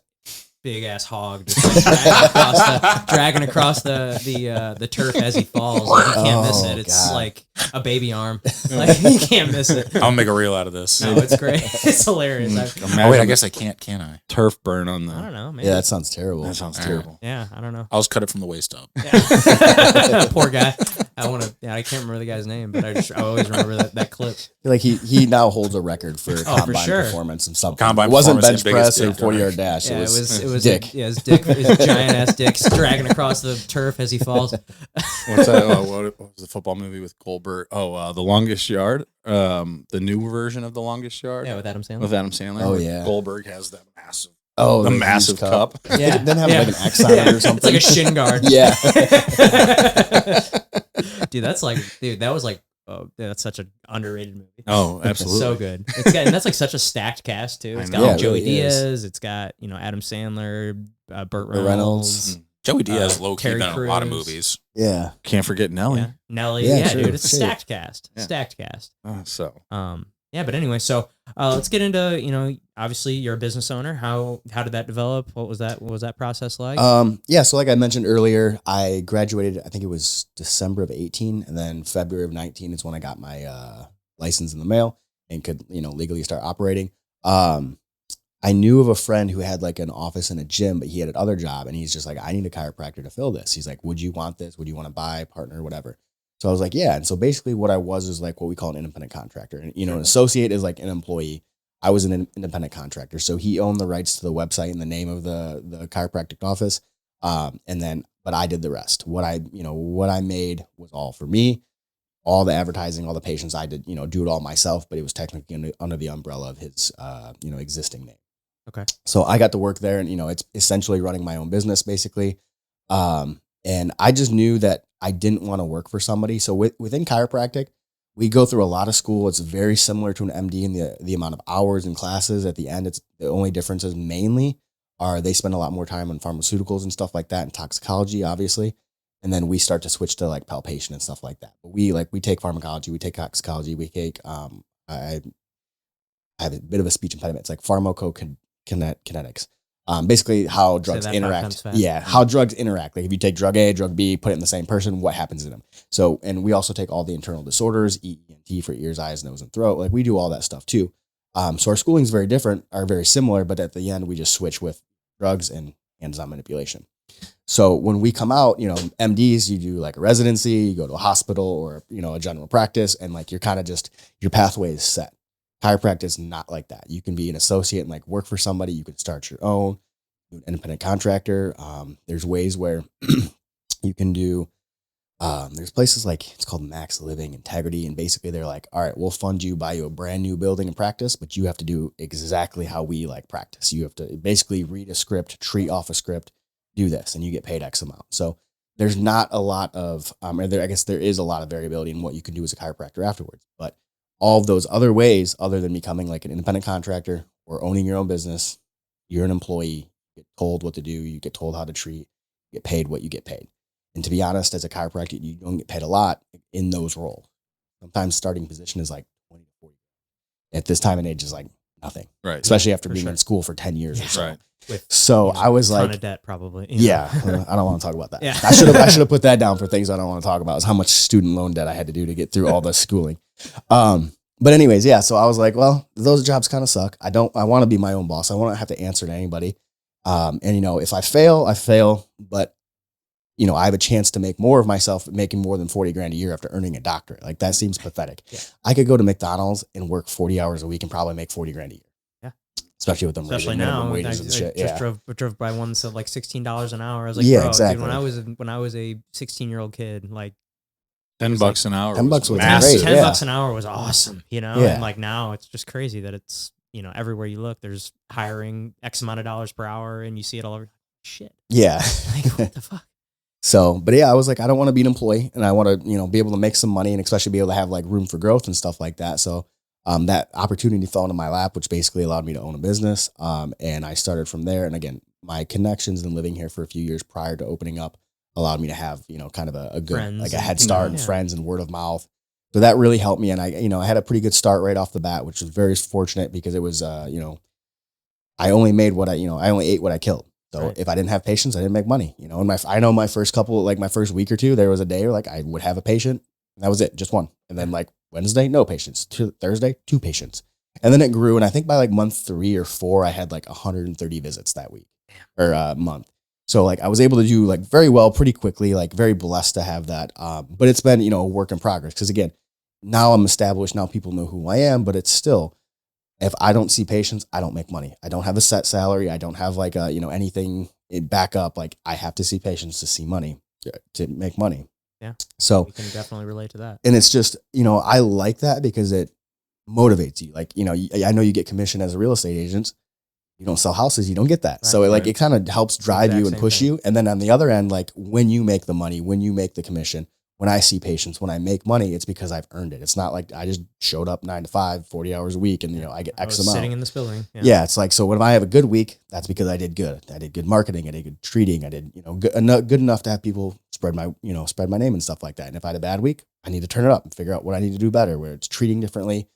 big ass hog just like, dragging across the turf as he falls. Like, you can't miss it. It's like a baby arm. Like you can't miss it. I'll make a reel out of this. No, it's great. It's hilarious. Wait, I guess I can't, can I? Turf burn on the. I don't know. Maybe. Yeah, that sounds terrible. That sounds terrible. Yeah, I don't know. I'll just cut it from the waist up. Yeah. Poor guy. I can't remember the guy's name, but I always remember that clip. Like he now holds a record for combine sure. performance and something. Combine it wasn't performance bench and press or biggest 40-yard dash. Yeah, it was dick. his Dick, his giant ass dick dragging across the turf as he falls. What's that? What was the football movie with Goldberg? The Longest Yard. The new version of The Longest Yard. Yeah, with Adam Sandler. Oh yeah, Goldberg has that massive. the massive cup. Yeah, it didn't have like an X on it or something. It's like a shin guard. Yeah. That was like. Oh, that's such an underrated movie. Oh, absolutely. So good. And that's like such a stacked cast too. It's got Yeah, Joey it really Diaz. is. It's got Adam Sandler, Burt Reynolds. Reynolds. Joey Diaz low-key Terry been in a lot of Crews. movies. Yeah. Can't forget Nelly. Yeah. Nelly. Yeah, Yeah, true. dude. It's a Shit. stacked cast. Yeah. Stacked cast. So Yeah, but anyway, so let's get into, obviously you're a business owner. How did that develop? What was that process like? Yeah, so like I mentioned earlier, I graduated, I think it was December of 18, and then February of 19 is when I got my license in the mail and could, legally start operating. I knew of a friend who had like an office and a gym, but he had another job, and he's just like, I need a chiropractor to fill this. He's like, would you want this? Would you want to buy, partner, whatever? So I was like, yeah. And so basically what I was is like what we call an independent contractor. And, an associate is like an employee. I was an independent contractor. So he owned the rights to the website and the name of the chiropractic office. But I did the rest. What I made was all for me. All the advertising, all the patients, I did, do it all myself, but it was technically under the umbrella of his, existing name. Okay. So I got to work there, and, it's essentially running my own business basically. And I just knew that I didn't want to work for somebody. So within chiropractic, we go through a lot of school. It's very similar to an MD in the amount of hours and classes. At the end, it's the only differences mainly are they spend a lot more time on pharmaceuticals and stuff like that, and toxicology, obviously. And then we start to switch to like palpation and stuff like that. But we take pharmacology, we take toxicology, we take I have a bit of a speech impediment. It's like pharmacokinetics. Basically how drugs interact. Yeah, how drugs interact. Like if you take drug A, drug B, put it in the same person, what happens to them? So, and we also take all the internal disorders, ENT for ears, eyes, nose, and throat. Like we do all that stuff too. So our schooling's very different, are very similar, but at the end we just switch with drugs and hands-on manipulation. So when we come out, MDs, you do like a residency, you go to a hospital or, a general practice, and like you're kind of just, your pathway is set. Chiropractic is not like that. You can be an associate and like work for somebody. You can start your own, an independent contractor. There's ways where you can do, there's places like, it's called Max Living Integrity. And basically they're like, all right, we'll fund you, buy you a brand new building and practice, but you have to do exactly how we like practice. You have to basically read a script, treat off a script, do this, and you get paid X amount. So there's not a lot of, I guess there is a lot of variability in what you can do as a chiropractor afterwards, but all of those other ways, other than becoming like an independent contractor or owning your own business, you're an employee, you get told what to do, you get told how to treat, you get paid what you get paid. And to be honest, as a chiropractor, you don't get paid a lot in those roles. Sometimes starting position is like 20 to 40. At this time and age is like nothing. Right. Especially after being in school for 10 years or so. Right. With, I was a ton like, of debt probably. Yeah, I don't want to talk about that. Yeah. I should have put that down for things I don't want to talk about, is how much student loan debt I had to do to get through all the schooling. But anyways, yeah. So I was like, well, those jobs kind of suck. I want to be my own boss. I want to have to answer to anybody. And if I fail, I fail, but I have a chance to make more of myself, making more than 40 grand a year after earning a doctorate. Like that seems pathetic. Yeah. I could go to McDonald's and work 40 hours a week and probably make 40 grand a year. Yeah. Especially with them Especially minimum now, wages and shit. Just drove by one that said like $16 an hour. I was like, yeah, bro, exactly. dude, when I was a 16-year-old kid, like $10 an hour. $10 was massive. great. $10 an hour was awesome, Yeah. And like now it's just crazy that it's, everywhere you look, there's hiring X amount of dollars per hour, and you see it all over. Shit. Yeah. Like, what the fuck? So, but yeah, I was like, I don't want to be an employee, and I want to, be able to make some money, and especially be able to have like room for growth and stuff like that. So, that opportunity fell into my lap, which basically allowed me to own a business. And I started from there. And again, my connections and living here for a few years prior to opening up allowed me to have, kind of a good, friends, like a head start and friends and word of mouth. So that really helped me. And I had a pretty good start right off the bat, which was very fortunate because it was, I only made what I only ate what I killed. So if I didn't have patients, I didn't make money, and I know my first couple, like my first week or two, there was a day where like I would have a patient, and that was it, just one. And then like Wednesday, no patients. Thursday, 2 patients. And then it grew. And I think by like month 3 or 4, I had like 130 visits that week or month. So like I was able to do like very well pretty quickly, like very blessed to have that. But it's been, a work in progress. Cause again, now I'm established. Now people know who I am, but it's still, if I don't see patients, I don't make money. I don't have a set salary. I don't have like anything back up. Like I have to see patients to see money, to make money. Yeah. So we can definitely relate to that. And it's just, I like that because it motivates you. Like, I know you get commission as a real estate agent. You don't sell houses, you don't get that. Right, so it kind of helps drive you and push you. And then on the other end, like when you make the money, when you make the commission, when I see patients, when I make money, it's because I've earned it. It's not like I just showed up 9 to 5, 40 hours a week and, I get X amount. Sitting in this building. Yeah. It's like, so when I have a good week, that's because I did good. I did good marketing. I did good treating. I did, good enough to have people spread my name and stuff like that. And if I had a bad week, I need to turn it up and figure out what I need to do better, where it's treating differently,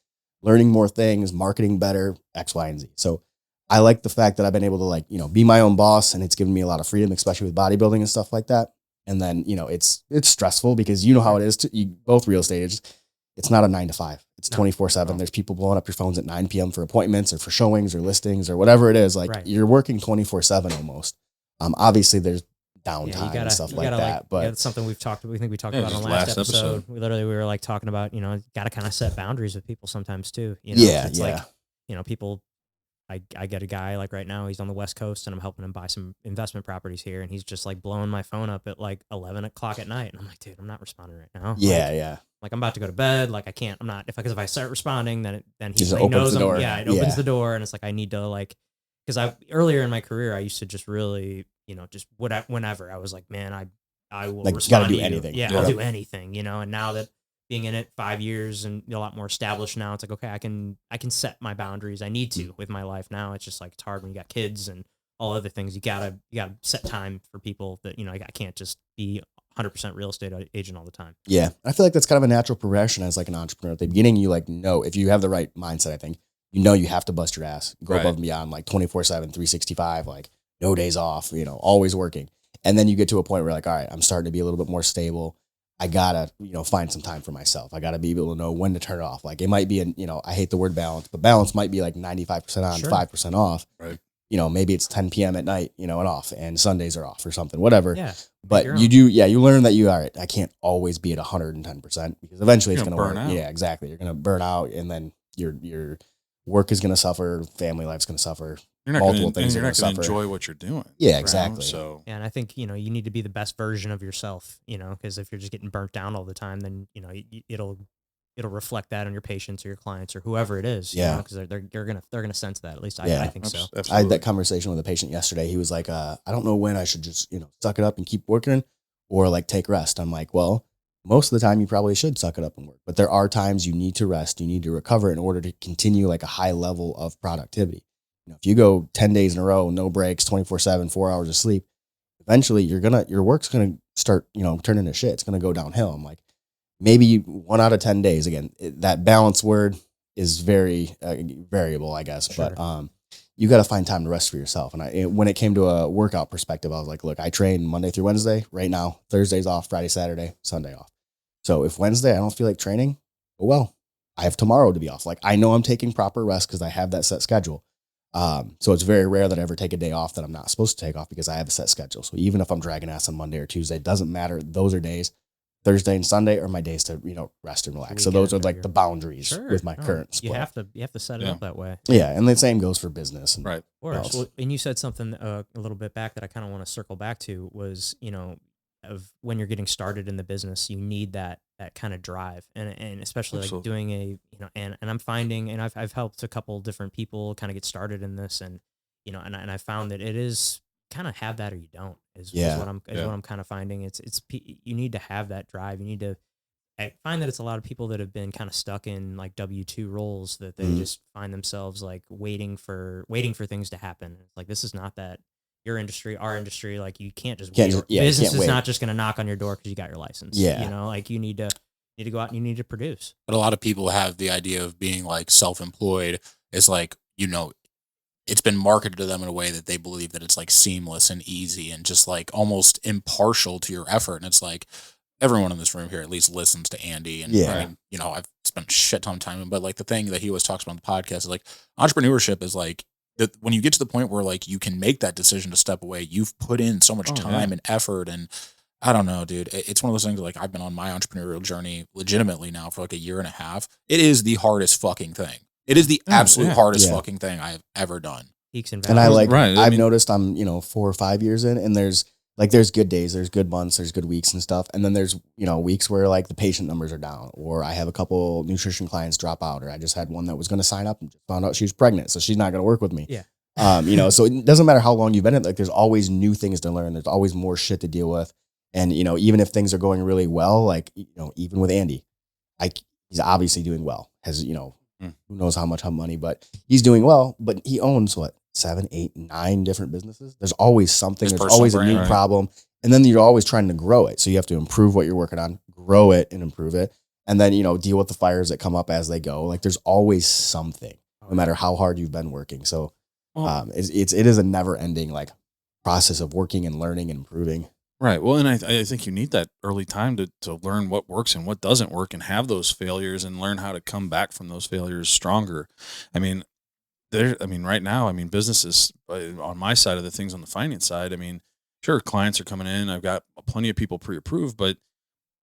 learning more things, marketing better, X, Y, and Z. So I like the fact that I've been able to like, be my own boss, and it's given me a lot of freedom, especially with bodybuilding and stuff like that. And then, it's stressful because you know how it is both real estate agents. It's not a 9 to 5. It's 24/7. No. There's people blowing up your phones at 9 p.m. for appointments or for showings or listings or whatever it is. Like you're working 24/7 almost. Obviously there's downtime and stuff like that. But it's something we think we talked about on the last episode. We were like talking about, got to kind of set boundaries with people sometimes too. It's like, people, I get a guy like right now, he's on the West Coast and I'm helping him buy some investment properties here. And he's just like blowing my phone up at like 11 o'clock at night. And I'm like, dude, I'm not responding right now. Like I'm about to go to bed. Like I can't, I'm not, if I start responding, then he like knows the door. It opens the door. And it's like, I need to like, because earlier in my career, I used to just really, just whenever I was like, man, I will like, respond gotta do to you. anything. Yeah, I'll do anything, and now that being in it 5 years and a lot more established now, it's like, okay, I can set my boundaries. I need to with my life now. It's just like, it's hard when you got kids and all other things. You gotta set time for people that, I can't just be 100% real estate agent all the time. Yeah. I feel like that's kind of a natural progression as like an entrepreneur. At the beginning, you like know, if you have the right mindset, I think, you have to bust your ass, go above and beyond, like 24/7, 365, like no days off, always working. And then you get to a point where like, all right, I'm starting to be a little bit more stable. I gotta, find some time for myself. I gotta be able to know when to turn it off. Like it might be, I hate the word balance, but balance might be like 95% on, 5% off. Right. Maybe it's 10 p.m. at night, and off, and Sundays are off or something, whatever. Yeah. But you learn that all right, I can't always be at 110% because eventually it's going to burn out. Yeah, exactly. You're going to burn out, and then your work is going to suffer, family life's going to suffer. Multiple things you're are not going to enjoy what you're doing. Yeah, exactly. So and I think, you need to be the best version of yourself, because if you're just getting burnt down all the time, then, it'll reflect that on your patients or your clients or whoever it is. Because they're gonna sense that. At least I think so. Absolutely. I had that conversation with a patient yesterday. He was like, I don't know when I should just, suck it up and keep working or like take rest. I'm like, well, most of the time you probably should suck it up and work, but there are times you need to rest, you need to recover in order to continue like a high level of productivity. If you go 10 days in a row, no breaks, 24/7, 4 hours of sleep, eventually your work's going to start, turning to shit. It's going to go downhill. I'm like, maybe 1 out of 10 days. Again, that balance word is very variable, I guess. Sure. But you got to find time to rest for yourself. And when it came to a workout perspective, I was like, look, I train Monday through Wednesday. Right now, Thursday's off, Friday, Saturday, Sunday off. So if Wednesday I don't feel like training, well, I have tomorrow to be off. Like I know I'm taking proper rest because I have that set schedule. So it's very rare that I ever take a day off that I'm not supposed to take off because I have a set schedule. So even if I'm dragging ass on Monday or Tuesday, it doesn't matter. Those are days. Thursday and Sunday are my days to, rest and relax. So those are like the boundaries with my current split. You have to set it up that way. Yeah. And the same goes for business. And right. Of course. Well, and you said something a little bit back that I kind of want to circle back to was, of when you're getting started in the business, you need that kind of drive and especially like doing and I'm finding, and I've helped a couple different people kind of get started in this and, and I found that it is kind of have that or you don't is what I'm kind of finding. It's you need to have that drive. You need to, I find that it's a lot of people that have been kind of stuck in like W-2 roles that they just find themselves like waiting for things to happen. It's like, this is not that your industry, our industry, like you can't just wait. Business is not just going to knock on your door because you got your license. Yeah. Like you need to go out and you need to produce. But a lot of people have the idea of being like self-employed is like, it's been marketed to them in a way that they believe that it's like seamless and easy and just like almost impartial to your effort. And it's like everyone in this room here at least listens to Andy. And I mean, I've spent a shit ton of time with him, but like the thing that he always talks about on the podcast is like entrepreneurship is like, that when you get to the point where like you can make that decision to step away, you've put in so much time and effort. And I don't know, dude, it's one of those things like I've been on my entrepreneurial journey legitimately now for like a year and a half. It is the hardest fucking thing. It is the absolute hardest fucking thing I've ever done. Peaks and valleys. And I've noticed I'm, 4 or 5 years in, and there's good days, there's good months, there's good weeks and stuff. And then there's, weeks where like the patient numbers are down, or I have a couple nutrition clients drop out, or I just had one that was going to sign up and just found out she was pregnant. So she's not going to work with me. Yeah. So it doesn't matter how long you've been in it. Like there's always new things to learn. There's always more shit to deal with. And, even if things are going really well, like, even with Andy, he's obviously doing well, has, who knows how much money, but he's doing well, but he owns 7, 8, 9 different businesses. There's always something. There's always a new problem. And then you're always trying to grow it. So you have to improve what you're working on, grow it and improve it. and then, deal with the fires that come up as they go. Like there's always something, no matter how hard you've been working. So it is a never ending like process of working and learning and improving. Right. Well, and I think you need that early time to learn what works and what doesn't work and have those failures and learn how to come back from those failures stronger. I mean, right now, businesses on my side of the things on the finance side, sure, clients are coming in. I've got plenty of people pre-approved, but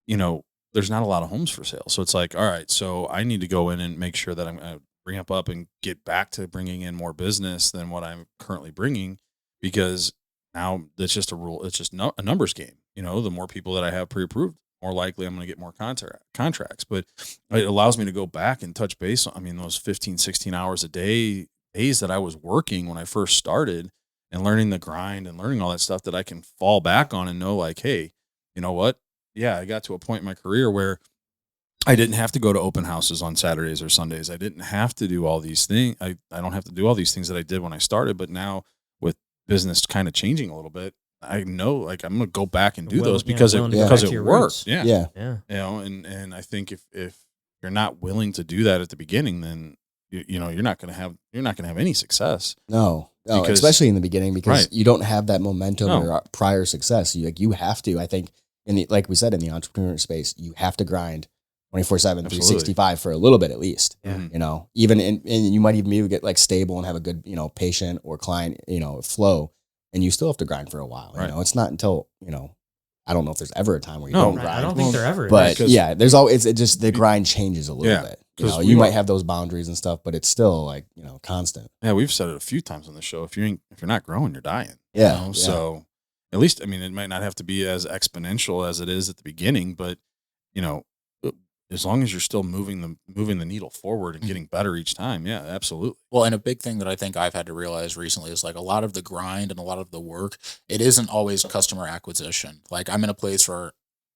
there's not a lot of homes for sale. So it's like, all right, so I need to go in and make sure that I'm going to ramp up and get back to bringing in more business than what I'm currently bringing, because now that's just a rule. It's just a numbers game. The more people that I have pre-approved, more likely I'm going to get more contracts. But it allows me to go back and touch base on, those 15, 16 hours a day, days that I was working when I first started and learning the grind and learning all that stuff that I can fall back on and know like, hey, you know what? Yeah, I got to a point in my career where I didn't have to go to open houses on Saturdays or Sundays. I didn't have to do all these things. I don't have to do all these things that I did when I started, but now with business kind of changing a little bit, I know like I'm going to go back and do those because it worked. Yeah. And I think if you're not willing to do that at the beginning, then you're not going to have any success. No, especially in the beginning, because you don't have that momentum or prior success. You have to, I think, like we said, in the entrepreneur space, you have to grind 24/7, 365 for a little bit at least. Yeah. Even and you might even maybe get like stable and have a good, patient or client, flow, and you still have to grind for a while. Right. It's not until, I don't know if there's ever a time where you don't grind. I don't think there ever is. But yeah, there's always, it just, the grind changes a little bit. You might have those boundaries and stuff, but it's still like, constant. Yeah. We've said it a few times on the show. If you're not growing, you're dying. Yeah. So at least, it might not have to be as exponential as it is at the beginning, but as long as you're still moving the needle forward and getting better each time. Yeah, absolutely. Well, and a big thing that I think I've had to realize recently is like a lot of the grind and a lot of the work, it isn't always customer acquisition. Like I'm in a place where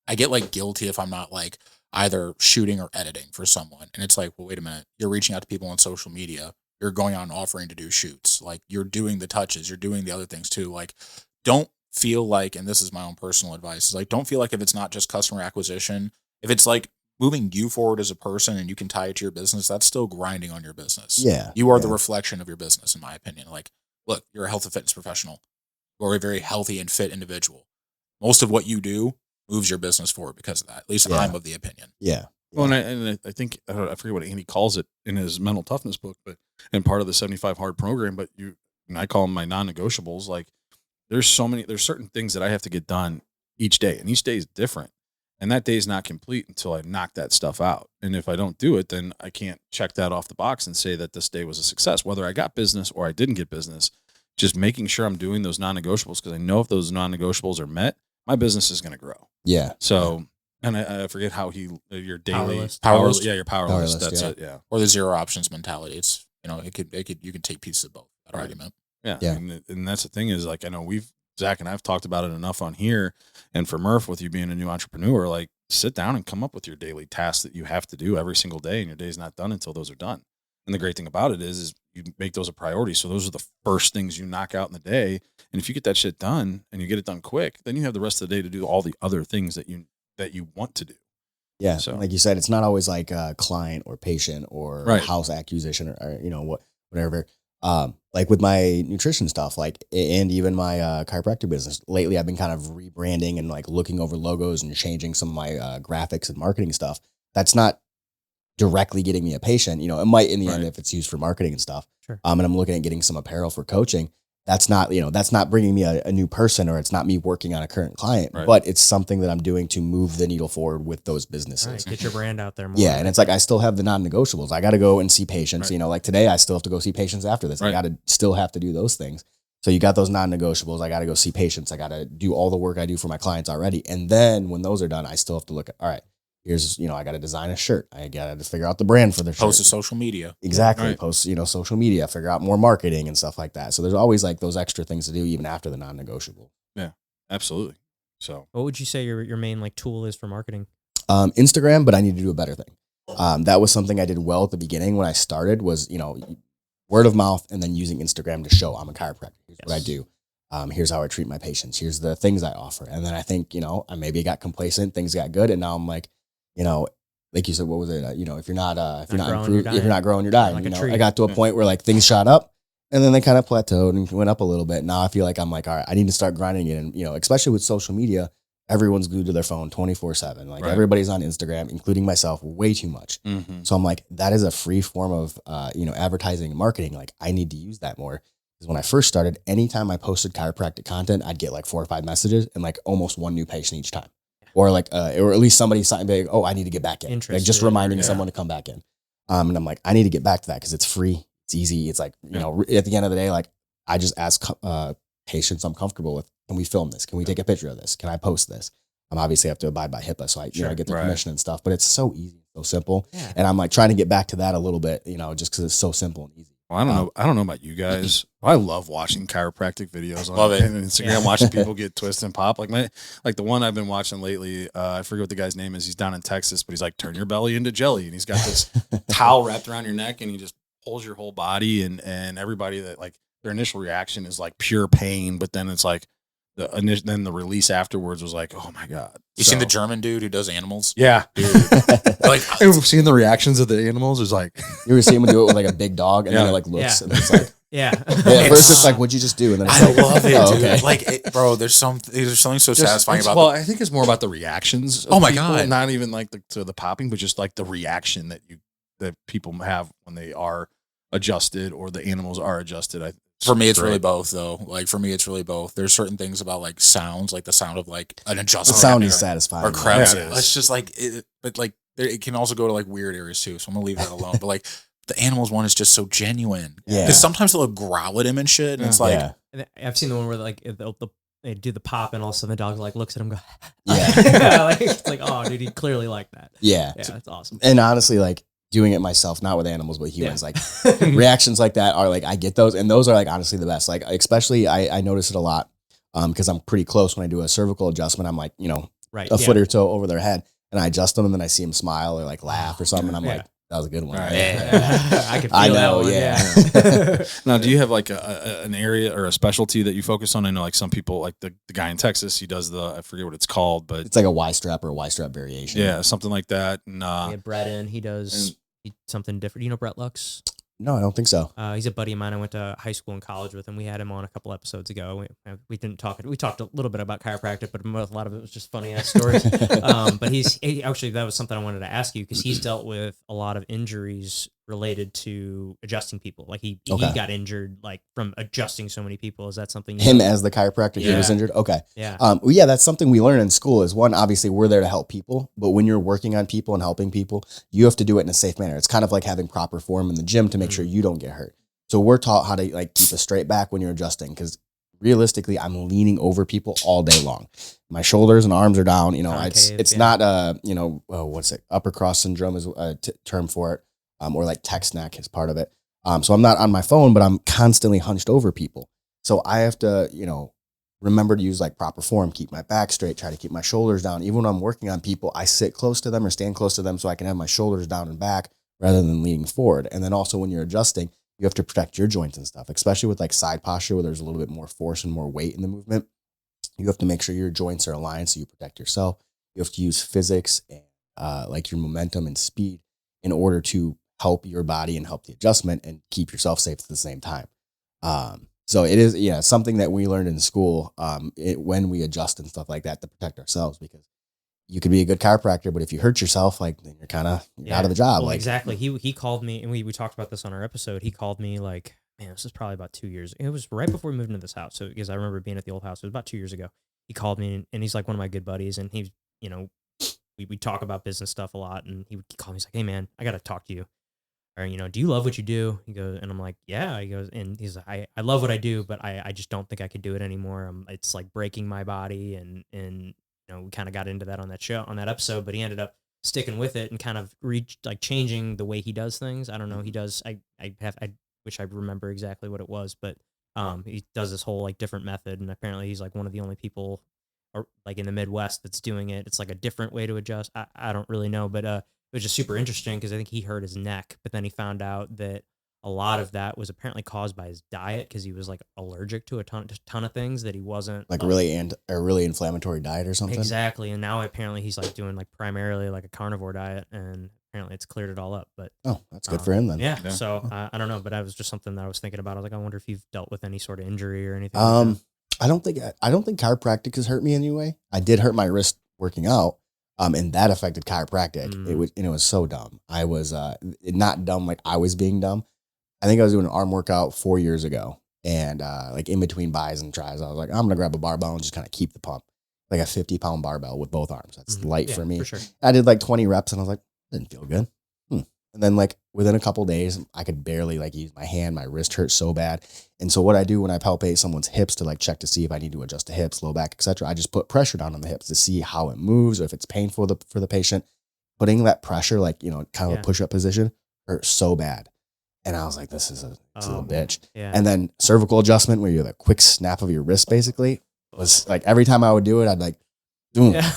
I get like guilty if I'm not like either shooting or editing for someone. And it's like, well, wait a minute, you're reaching out to people on social media. You're going out and offering to do shoots. Like you're doing the touches, you're doing the other things too. Like don't feel like, and this is my own personal advice, is like, don't feel like if it's not just customer acquisition, if it's like moving you forward as a person and you can tie it to your business, that's still grinding on your business. Yeah. You are the reflection of your business, in my opinion. Like, look, you're a health and fitness professional. You're a very healthy and fit individual. Most of what you do moves your business forward because of that. At least I'm of the opinion. Yeah. Well, and I think, I forget what Andy calls it in his mental toughness book, but and part of the 75 hard program, but and I call them my non-negotiables. Like there's certain things that I have to get done each day, and each day is different. And that day is not complete until I knock that stuff out. And if I don't do it, then I can't check that off the box and say that this day was a success, whether I got business or I didn't get business. Just making sure I'm doing those non-negotiables, because I know if those non-negotiables are met, my business is going to grow. Yeah. So, and I forget how your daily powerless. Yeah, your powerless. That's it. Yeah. Or the zero options mentality. It's, you can take pieces of both. That argument. Yeah. And that's the thing is like, I know Zach and I've talked about it enough on here, and for Murph, with you being a new entrepreneur, like sit down and come up with your daily tasks that you have to do every single day, and your day's not done until those are done. And the great thing about it is you make those a priority. So those are the first things you knock out in the day. And if you get that shit done and you get it done quick, then you have the rest of the day to do all the other things that you want to do. Yeah. So like you said, it's not always like a client or patient or house acquisition or whatever. Like with my nutrition stuff, like, and even my chiropractic business lately, I've been kind of rebranding and like looking over logos and changing some of my graphics and marketing stuff. That's not directly getting me a patient. It might in the end if it's used for marketing and stuff. Sure. And I'm looking at getting some apparel for coaching. That's not, that's not bringing me a new person, or it's not me working on a current client, but it's something that I'm doing to move the needle forward with those businesses. Get your brand out there more. Yeah. And it's like, I still have the non-negotiables. I got to go and see patients, like today, I still have to go see patients after this. I got to still have to do those things. So you got those non-negotiables. I got to go see patients. I got to do all the work I do for my clients already. And then when those are done, I still have to look at, all right, here's, I got to design a shirt. I got to figure out the brand for the shirt. Post to social media. Exactly. Post, social media, figure out more marketing and stuff like that. So there's always like those extra things to do even after the non-negotiable. Yeah, absolutely. So what would you say your main like tool is for marketing? Instagram, but I need to do a better thing. That was something I did well at the beginning when I started was, word of mouth and then using Instagram to show I'm a chiropractor. Here's what I do. Here's how I treat my patients. Here's the things I offer. And then I think, I maybe got complacent, things got good. And now I'm like, like you said, what was it? If you're not Not growing, you're if you're not growing, you're dying. Like a You know, tree. I got to a point where like things shot up, and then they kind of plateaued and went up a little bit. Now I feel like I'm like, all right, I need to start grinding it, and especially with social media, everyone's glued to their phone 24/7. Like Right. everybody's on Instagram, including myself, way too much. Mm-hmm. So I'm like, that is a free form of advertising and marketing. Like I need to use that more. Because when I first started, anytime I posted chiropractic content, I'd get like 4 or 5 messages and like almost one new patient each time. Or like, or at least somebody saying, oh, I need to get back in. Like just Interested, reminding yeah. someone to come back in. And I'm like, I need to get back to that because it's free. It's easy. It's like, at the end of the day, like I just ask patients I'm comfortable with, can we film this? Can we take a picture of this? Can I post this? I'm obviously have to abide by HIPAA. So I get their Right. permission and stuff, but it's so easy, so simple. Yeah. And I'm like trying to get back to that a little bit, just because it's so simple and easy. Well, I don't know about you guys. I love watching chiropractic videos on Love it. Instagram, Yeah. watching people get twisted and pop. Like the one I've been watching lately, I forget what the guy's name is. He's down in Texas, but he's like, turn your belly into jelly. And he's got this towel wrapped around your neck and he just pulls your whole body. And everybody that like their initial reaction is like pure pain. But then it's like then the release afterwards was like, oh my God. You seen the German dude who does animals? Yeah. Dude. Like, Seeing the reactions of the animals is like, You ever see him do it with like a big dog and then Yeah. it like looks Yeah. and it's like, Yeah. at first it's like, what'd you just do? And then it's I like, love it, oh, dude. okay. Like, bro, there's something so satisfying about well, I think it's more about the reactions. Of Oh my people, God. Not even like to the popping, but just like the reaction that people have when they are adjusted or the animals are adjusted. For me, it's great. really both, though. Like, for me, it's really both. There's certain things about, like, sounds, like the sound of, like, an The adjustment. sound happening is or- satisfying. Or crowds. Yeah, it is. It's just, like, but, like, it can also go to, like, weird areas, too. So I'm going to leave that alone. But, like, the animals one is just so genuine. Yeah. Because sometimes they'll growl at him and shit. And it's like, Yeah. And I've seen the one where like they do the pop and all of a sudden the dog like looks at him and go, Yeah. like, it's like, oh, dude, he clearly liked that. Yeah. Yeah, that's awesome. And honestly, like doing it myself, not with animals, but humans, like reactions like that are like, I get those. And those are like, honestly, the best. Like, especially I notice it a lot because I'm pretty close when I do a cervical adjustment. I'm like, Right. a foot or so over their head and I adjust them and then I see them smile or like laugh or something. And I'm Yeah. like, that was a good one. Right. I can feel I that know, one, yeah. Now, do you have like an area or a specialty that you focus on? I know like some people, like the guy in Texas, he does I forget what it's called, but It's like a Y strap or a Y strap variation. yeah, something like that. And We had Brett in. He does something different. You know Brett Lux? No, I don't think so. He's a buddy of mine. I went to high school and college with him. We had him on a couple episodes ago. We didn't talk. We talked a little bit about chiropractic, but a lot of it was just funny ass stories. But actually, that was something I wanted to ask you because he's dealt with a lot of injuries related to adjusting people. Like he got injured like from adjusting so many people. Is that something? Him as the chiropractor, he was Yeah. injured. Okay. Yeah. Well, yeah, that's something we learn in school is one, obviously we're there to help people, but when you're working on people and helping people, you have to do it in a safe manner. It's kind of like having proper form in the gym to make sure you don't get hurt. So we're taught how to like keep a straight back when you're adjusting. Cause realistically I'm leaning over people all day long. My shoulders and arms are down, Concave, it's yeah. not, what's it? Upper cross syndrome is a term for it. Or like text neck is part of it. So I'm not on my phone, but I'm constantly hunched over people. So I have to, remember to use like proper form, keep my back straight, try to keep my shoulders down. Even when I'm working on people, I sit close to them or stand close to them so I can have my shoulders down and back rather than leaning forward. And then also when you're adjusting, you have to protect your joints and stuff, especially with like side posture where there's a little bit more force and more weight in the movement. You have to make sure your joints are aligned so you protect yourself. You have to use physics and like your momentum and speed in order to help your body and help the adjustment and keep yourself safe at the same time. So it is, something that we learned in school when we adjust and stuff like that to protect ourselves, because you could be a good chiropractor, but if you hurt yourself, like then you're kind of out of the job. Well, like exactly. He called me and we talked about this on our episode. He called me like, man, this is probably about 2 years. It was right before we moved into this house. So because I remember being at the old house, it was about 2 years ago. He called me and he's like one of my good buddies, and he's, we talk about business stuff a lot, and he would call me. He's like, hey man, I got to talk to you. Or, do you love what you do? He goes, and I'm like, yeah. He goes, and he's like, I love what I do, but I just don't think I could do it anymore. It's like breaking my body. And we kind of got into that on that episode, but he ended up sticking with it and kind of changing the way he does things. I don't know. He does, I wish I remember exactly what it was, but he does this whole like different method. And apparently he's like one of the only people or like in the Midwest that's doing it. It's like a different way to adjust. I don't really know, but it was just super interesting because I think he hurt his neck, but then he found out that a lot of that was apparently caused by his diet because he was like allergic to a ton of things that he wasn't Like a really inflammatory diet or something. exactly. And now apparently he's like doing like primarily like a carnivore diet, and apparently it's cleared it all up. But Oh, that's good for him then. yeah. Yeah. So I don't know, but that was just something that I was thinking about. I was like, I wonder if you've dealt with any sort of injury or anything. Like that. I don't think chiropractic has hurt me in any way. I did hurt my wrist working out. And that affected chiropractic. It was so dumb. I was not dumb like I was being dumb. I think I was doing an arm workout 4 years ago, and like in between buys and tries, I was like, I'm gonna grab a barbell and just kind of keep the pump, like a 50-pound barbell with both arms. That's light for me. For sure. I did like 20 reps, and I was like, didn't feel good. And then like within a couple days, I could barely like use my hand. My wrist hurt so bad. And so what I do when I palpate someone's hips to like check to see if I need to adjust the hips, low back, etc., I just put pressure down on the hips to see how it moves or if it's painful for the patient. Putting that pressure, like, kind of a push-up position, hurt so bad. And I was like, this is a little bitch. Yeah. And then cervical adjustment, where you have a quick snap of your wrist, basically, was like every time I would do it, I'd like, boom. Yeah.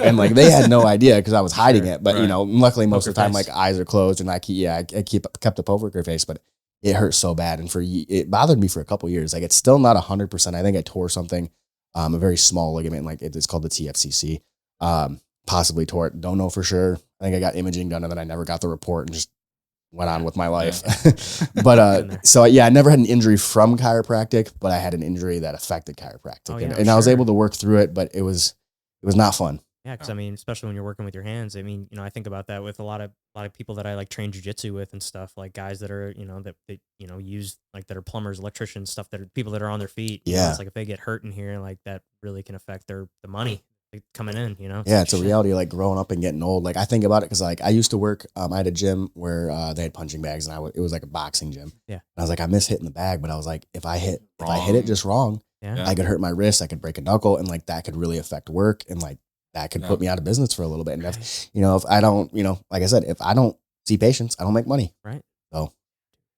And like they had no idea because I was hiding it. But right. Luckily most of the time, face. like eyes are closed, and I kept a poker face, but it hurt so bad. And it bothered me for a couple years. Like it's still not 100%. I think I tore something, a very small ligament, like it's called the TFCC. Possibly tore it. Don't know for sure. I think I got imaging done, and then I never got the report and just went on with my life. But so yeah, I never had an injury from chiropractic, but I had an injury that affected chiropractic. Oh, yeah, and I was able to work through it, but it was not fun. Yeah, because I mean, especially when you're working with your hands. I mean, I think about that with a lot of people that I like train jujitsu with and stuff. Like guys that are, that they, use like that are plumbers, electricians, stuff that are people that are on their feet. Yeah, it's like if they get hurt in here, like that really can affect the money coming in. Yeah, it's a reality. Like growing up and getting old. Like I think about it because like I used to work. I had a gym where they had punching bags, and it was like a boxing gym. Yeah, and I was like, I miss hitting the bag, but I was like, if I hit it just wrong, I could hurt my wrist. I could break a knuckle, and like that could really affect work, and like that could put me out of business for a little bit. And if I don't, like I said, if I don't see patients, I don't make money. Right. So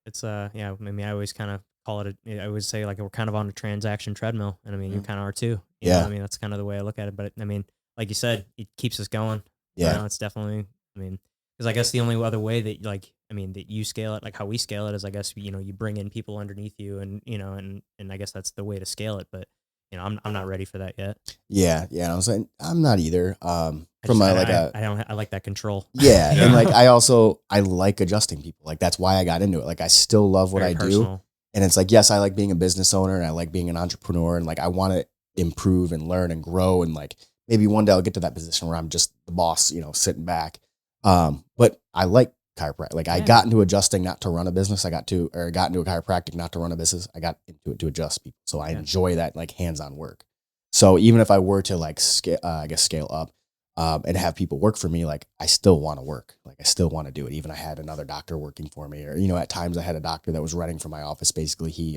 it's I mean, I always kind of call it. I always say like we're kind of on a transaction treadmill, and I mean, you kind of are too. You know? I mean, that's kind of the way I look at it. But I mean, like you said, it keeps us going. Yeah, it's definitely. I mean, because I guess the only other way that that you scale it, like how we scale it, is I guess you bring in people underneath you, and and I guess that's the way to scale it. But I'm not ready for that yet. Yeah. I'm saying I'm not either. I like that control. Yeah, and like I like adjusting people. Like that's why I got into it. Like I still love what I do, and it's like yes, I like being a business owner, and I like being an entrepreneur, and like I want to improve and learn and grow, and like maybe one day I'll get to that position where I'm just the boss, sitting back. But I like chiropractic. Like I got into adjusting not to run a business. I got into a chiropractic not to run a business. I got into it to adjust people. So I enjoy that like hands-on work. So even if I were to like scale up and have people work for me, like I still want to work. Like I still want to do it. Even I had another doctor working for me, or at times I had a doctor that was running from my office. Basically, he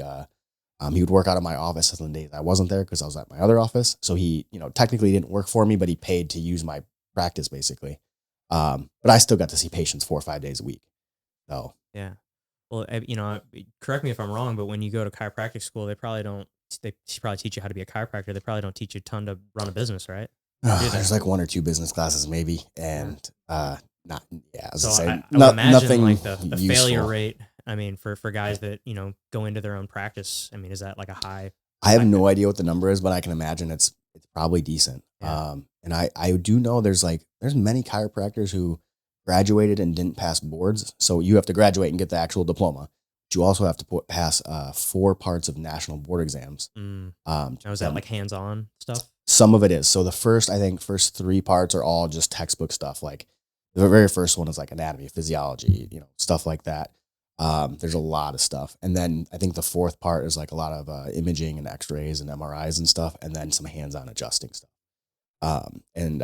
would work out of my office on the days I wasn't there because I was at my other office. So he, technically didn't work for me, but he paid to use my practice basically. But I still got to see patients 4 or 5 days a week. So yeah. Well, correct me if I'm wrong, but when you go to chiropractic school, they probably teach you how to be a chiropractor. They probably don't teach you a ton to run a business, right? There's like 1 or 2 business classes maybe, and not. Yeah, I was so saying, I would imagine nothing like the failure rate. I mean, for guys that go into their own practice. I mean, is that like a high? I have no idea what the number is, but I can imagine it's probably decent. Yeah. And I do know there's many chiropractors who graduated and didn't pass boards. So you have to graduate and get the actual diploma. But you also have to pass 4 parts of national board exams. Now, is that like hands-on stuff? Some of it is. So the first 3 parts are all just textbook stuff. Like the very first one is like anatomy, physiology, stuff like that. There's a lot of stuff. And then I think the 4th part is like a lot of imaging and x-rays and MRIs and stuff. And then some hands-on adjusting stuff. And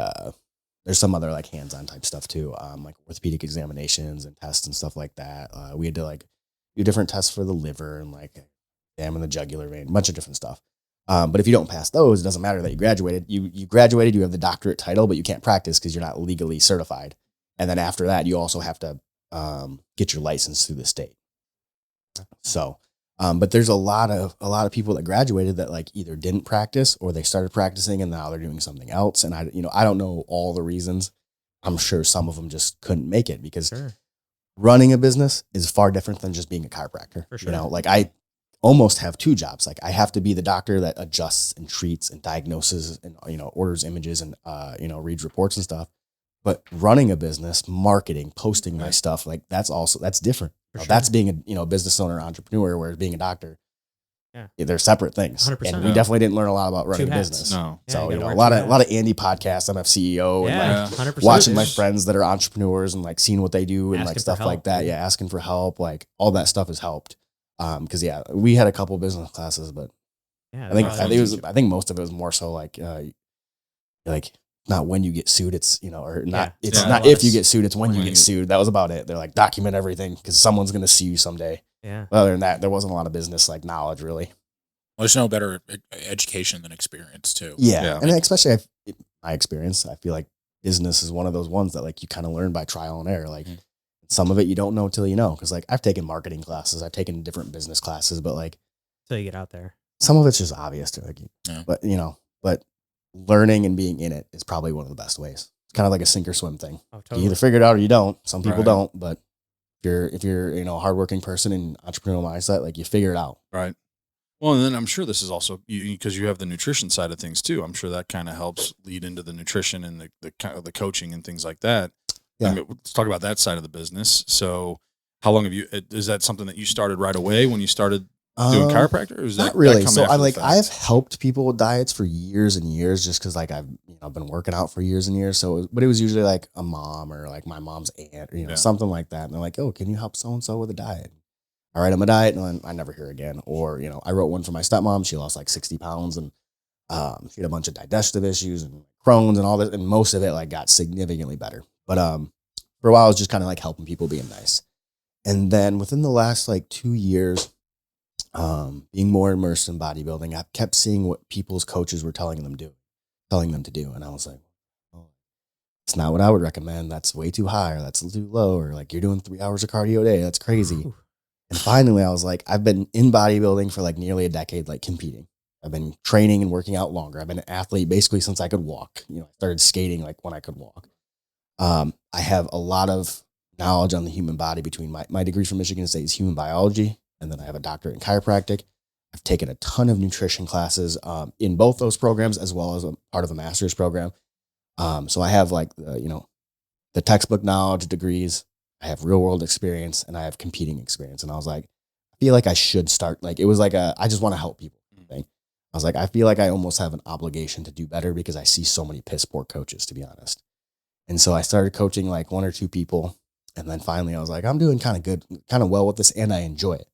there's some other like hands-on type stuff too. Like orthopedic examinations and tests and stuff like that. We had to like do different tests for the liver and like examine the jugular vein, a bunch of different stuff. But if you don't pass those, it doesn't matter that you graduated. You graduated, you have the doctorate title, but you can't practice because you're not legally certified. And then after that, you also have to get your license through the state. So, but there's a lot of people that graduated that like either didn't practice or they started practicing and now they're doing something else. And I don't know all the reasons. I'm sure some of them just couldn't make it because running a business is far different than just being a chiropractor. For sure. You know, like I almost have two jobs. Like I have to be the doctor that adjusts and treats and diagnoses and, you know, orders images and, you know, reads reports and stuff. But running a business, marketing, posting my stuff, like that's different. For sure. That's being a, you know, business owner, entrepreneur, whereas being a doctor, they're separate things. 100%. And we definitely didn't learn a lot about running a business. No. So, you you know, gotta a wear lot two of Andy podcasts. I'm a CEO and like 100%. watching my friends that are entrepreneurs and like seeing what they do and Asking like for stuff help, like that. dude. Yeah. Asking for help. Like all that stuff has helped. Cause we had a couple business classes, but Yeah, I think most of it was more so like not when you get sued, it's, you know, or not, it's Yeah. not if you get sued, it's when you When get you- sued. That was about it. They're like, document everything because someone's going to sue you someday. Yeah. But other than that, there wasn't a lot of business like knowledge really. Well, there's no better education than experience too. Yeah. Yeah. And especially my experience, I feel like business is one of those ones that like you kind of learn by trial and error. Like some of it you don't know till you know. Cause like I've taken marketing classes, I've taken different business classes, but like So you get out there. some of it's just obvious to like, Yeah. but you know, but learning and being in it is probably one of the best ways. It's kind of like a sink or swim thing. Oh, You totally. either figure it out or you don't. Some people Right. don't, but if you're, you know, a hardworking person and entrepreneurial mindset, like you figure it out. Right. Well, and then I'm sure this is also because you have the nutrition side of things too. I'm sure that kind of helps lead into the nutrition and the coaching and things like that. Yeah. I mean, let's talk about that side of the business. So, how long have you? Is that something that you started right away when you started doing chiropractor? Or is Not that really. come So after I'm the like, fact? I've helped people with diets for years and years just because like I've, you know, been working out for years and years. So, but it was usually like a mom or like my mom's aunt or, you know, something like that. And they're like, oh, can you help so-and-so with a diet? All right, I'm a diet. And then I never hear again. Or, you know, I wrote one for my stepmom. She lost like 60 pounds and she had a bunch of digestive issues and Crohn's and all that. And most of it like got significantly better. But for a while, I was just kind of like helping people, being nice. And then within the last like 2 years, being more immersed in bodybuilding, I kept seeing what people's coaches were telling them to do. And I was like, oh, it's not what I would recommend. That's way too high, or that's too low, or like you're doing 3 hours of cardio a day. That's crazy. Ooh. And finally I was like, I've been in bodybuilding for like nearly a decade, like competing. I've been training and working out longer. I've been an athlete basically since I could walk. You know, I started skating like when I could walk. I have a lot of knowledge on the human body between my degree from Michigan State is human biology. And then I have a doctorate in chiropractic. I've taken a ton of nutrition classes in both those programs, as well as a part of a master's program. So I have like, the textbook knowledge degrees. I have real world experience and I have competing experience. And I was like, I feel like I should start, like, it was like I just want to help people thing. I was like, I feel like I almost have an obligation to do better because I see so many piss poor coaches, to be honest. And so I started coaching like 1 or 2 people. And then finally I was like, I'm doing kind of good, kind of well with this. And I enjoy it.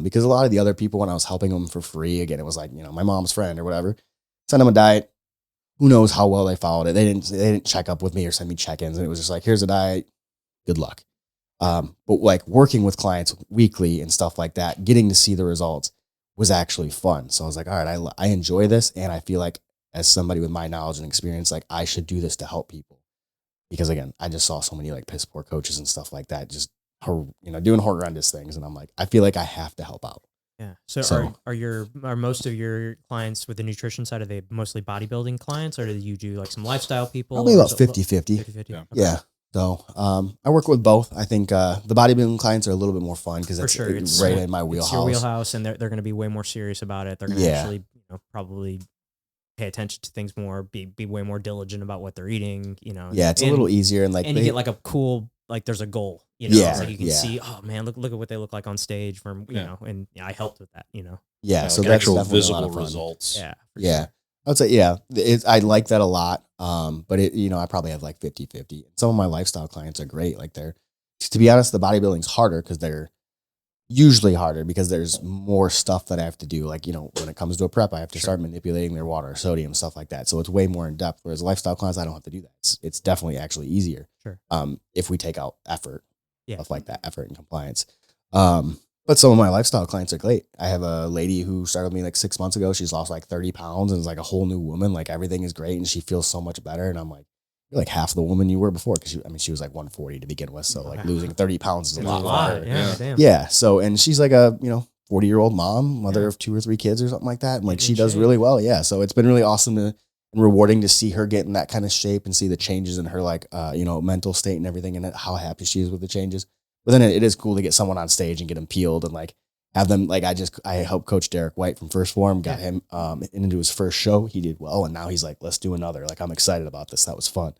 Because a lot of the other people, when I was helping them for free, again, it was like, you know, my mom's friend or whatever, send them a diet. Who knows how well they followed it. They didn't check up with me or send me check-ins. And it was just like, here's a diet. Good luck. But like working with clients weekly and stuff like that, getting to see the results was actually fun. So I was like, all right, I enjoy this. And I feel like as somebody with my knowledge and experience, like I should do this to help people. Because again, I just saw so many like piss poor coaches and stuff like that, just, you know, doing horrendous things. And I'm like, I feel like I have to help out. Yeah. So are most of your clients with the nutrition side, are they mostly bodybuilding clients, or do you do like some lifestyle people? Probably about 50-50. 50-50. Yeah. Okay. Yeah. So I work with both. I think the bodybuilding clients are a little bit more fun because For it's sure. right in my wheelhouse. It's your wheelhouse, and they're going to be way more serious about it. They're going to actually, you know, probably pay attention to things more, be way more diligent about what they're eating, you know. Yeah, it's a little easier and like and you get like a cool, like there's a goal, you know. Yeah, It's like you can yeah. see, oh man, look at what they look like on stage from, you know, and I helped with that, you know. yeah. So like that's actual definitely a lot visible of fun. results. Yeah. for Yeah. sure. I would say, yeah, I like that a lot. But it, you know, I probably have like 50-50. Some of my lifestyle clients are great. Like to be honest, the bodybuilding's harder because they're usually harder because there's more stuff that I have to do. Like, you know, when it comes to a prep, I have to start manipulating their water, sodium, stuff like that. So it's way more in depth. Whereas lifestyle clients, I don't have to do that. It's definitely actually easier. Sure. If we take out effort, Yeah. stuff like that, effort and compliance. But some of my lifestyle clients are great. I have a lady who started with me like 6 months ago. She's lost like 30 pounds and is like a whole new woman. Like everything is great and she feels so much better. And I'm like, you're like half the woman you were before. Cause she was like 140 to begin with. So like losing 30 pounds is a lot for her. Yeah. Damn. Yeah. So, and she's like a, 40-year-old mom, mother of 2 or 3 kids or something like that. And like, Getting she in does shape. really well. Yeah. So it's been really awesome and rewarding to see her get in that kind of shape and see the changes in her, like, mental state and everything and how happy she is with the changes. But then it is cool to get someone on stage and get them peeled and like have them like I helped coach Derek White from First Form, got him into his first show. He did well, and now he's like, let's do another. Like I'm excited about this. That was fun.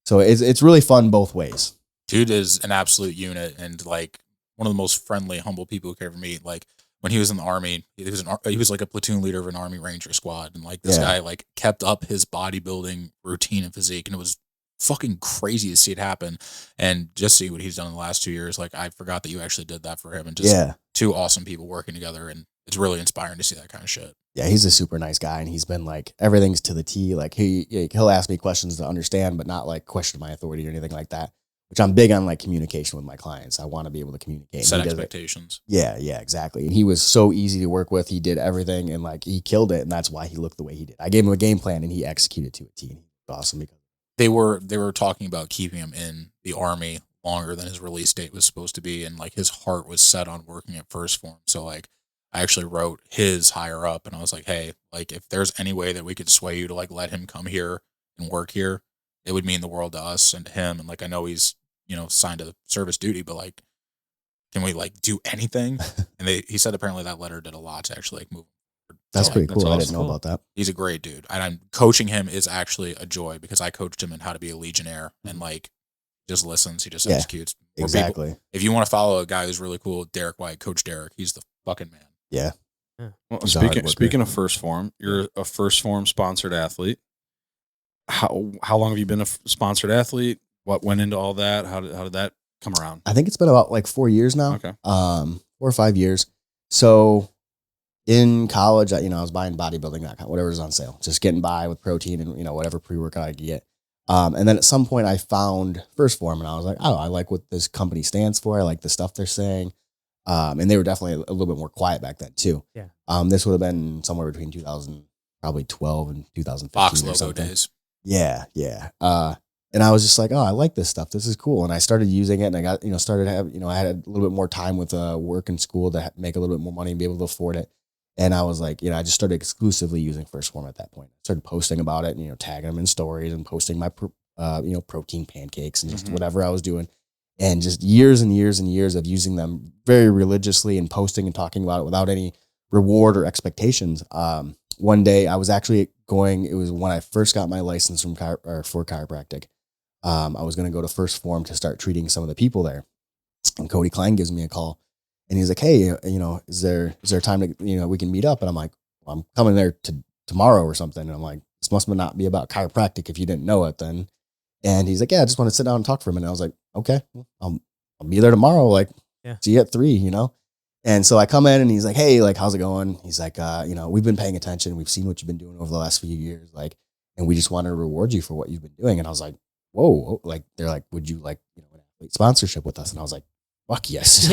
So it's really fun both ways. Dude is an absolute unit and like one of the most friendly, humble people who could ever meet. Like when he was in the Army, he was like a platoon leader of an Army Ranger squad, and like this guy like kept up his bodybuilding routine and physique, and it was fucking crazy to see it happen. And just see what he's done in the last 2 years. Like I forgot that you actually did that for him, and just two awesome people working together, and it's really inspiring to see that kind of shit. Yeah, he's a super nice guy, and he's been like everything's to the T. Like he'll ask me questions to understand, but not like question my authority or anything like that. Which I'm big on like communication with my clients. I want to be able to communicate. Set expectations. Yeah, exactly. And he was so easy to work with. He did everything and like he killed it, and that's why he looked the way he did. I gave him a game plan and he executed to a T. And he was awesome because they were talking about keeping him in the Army longer than his release date was supposed to be, and like his heart was set on working at First Form. So like I actually wrote his higher up and I was like, hey, like if there's any way that we could sway you to like let him come here and work here, it would mean the world to us and to him. And like I know he's signed to service duty, but like, can we like do anything? And he said apparently that letter did a lot to actually like move. That's pretty cool. Awesome. I didn't know about that. He's a great dude. And I'm coaching him is actually a joy because I coached him in how to be a Legionnaire and like just listens. He just executes. Exactly. People, if you want to follow a guy who's really cool, Derek White, Coach Derek, he's the fucking man. Yeah. Well, speaking of First Form, you're a First Form sponsored athlete. How long have you been a sponsored athlete? What went into all that? How did that come around? I think it's been about like 4 years now. Okay. 4 or 5 years. So in college, I was buying bodybuilding.com, whatever's on sale, just getting by with protein and, whatever pre-workout I could get. And then at some point I found First Form and I was like, oh, I like what this company stands for. I like the stuff they're saying. And they were definitely a little bit more quiet back then too. Yeah. This would have been somewhere between 2012 and 2015 Fox or logo something. days. Yeah. And I was just like, oh, I like this stuff. This is cool. And I started using it and I got, started to have, I had a little bit more time with work and school to make a little bit more money and be able to afford it. And I was like, I just started exclusively using First Form at that point. I started posting about it and, tagging them in stories and posting my, protein pancakes and just whatever I was doing. And just years and years and years of using them very religiously and posting and talking about it without any reward or expectations. One day I was actually it was when I first got my license for chiropractic. I was going to go to First Form to start treating some of the people there. And Cody Klein gives me a call and he's like, hey, is there time to, we can meet up? And I'm like, well, I'm coming there tomorrow or something. And I'm like, this must not be about chiropractic if you didn't know it then. And he's like, yeah, I just want to sit down and talk for a minute. I was like, okay, I'll be there tomorrow. Like, see you at 3, And so I come in and he's like, hey, like, how's it going? He's like, we've been paying attention. We've seen what you've been doing over the last few years. Like, and we just want to reward you for what you've been doing. And I was like, whoa, like, they're like, would you like, an athlete sponsorship with us? And I was like, fuck yes.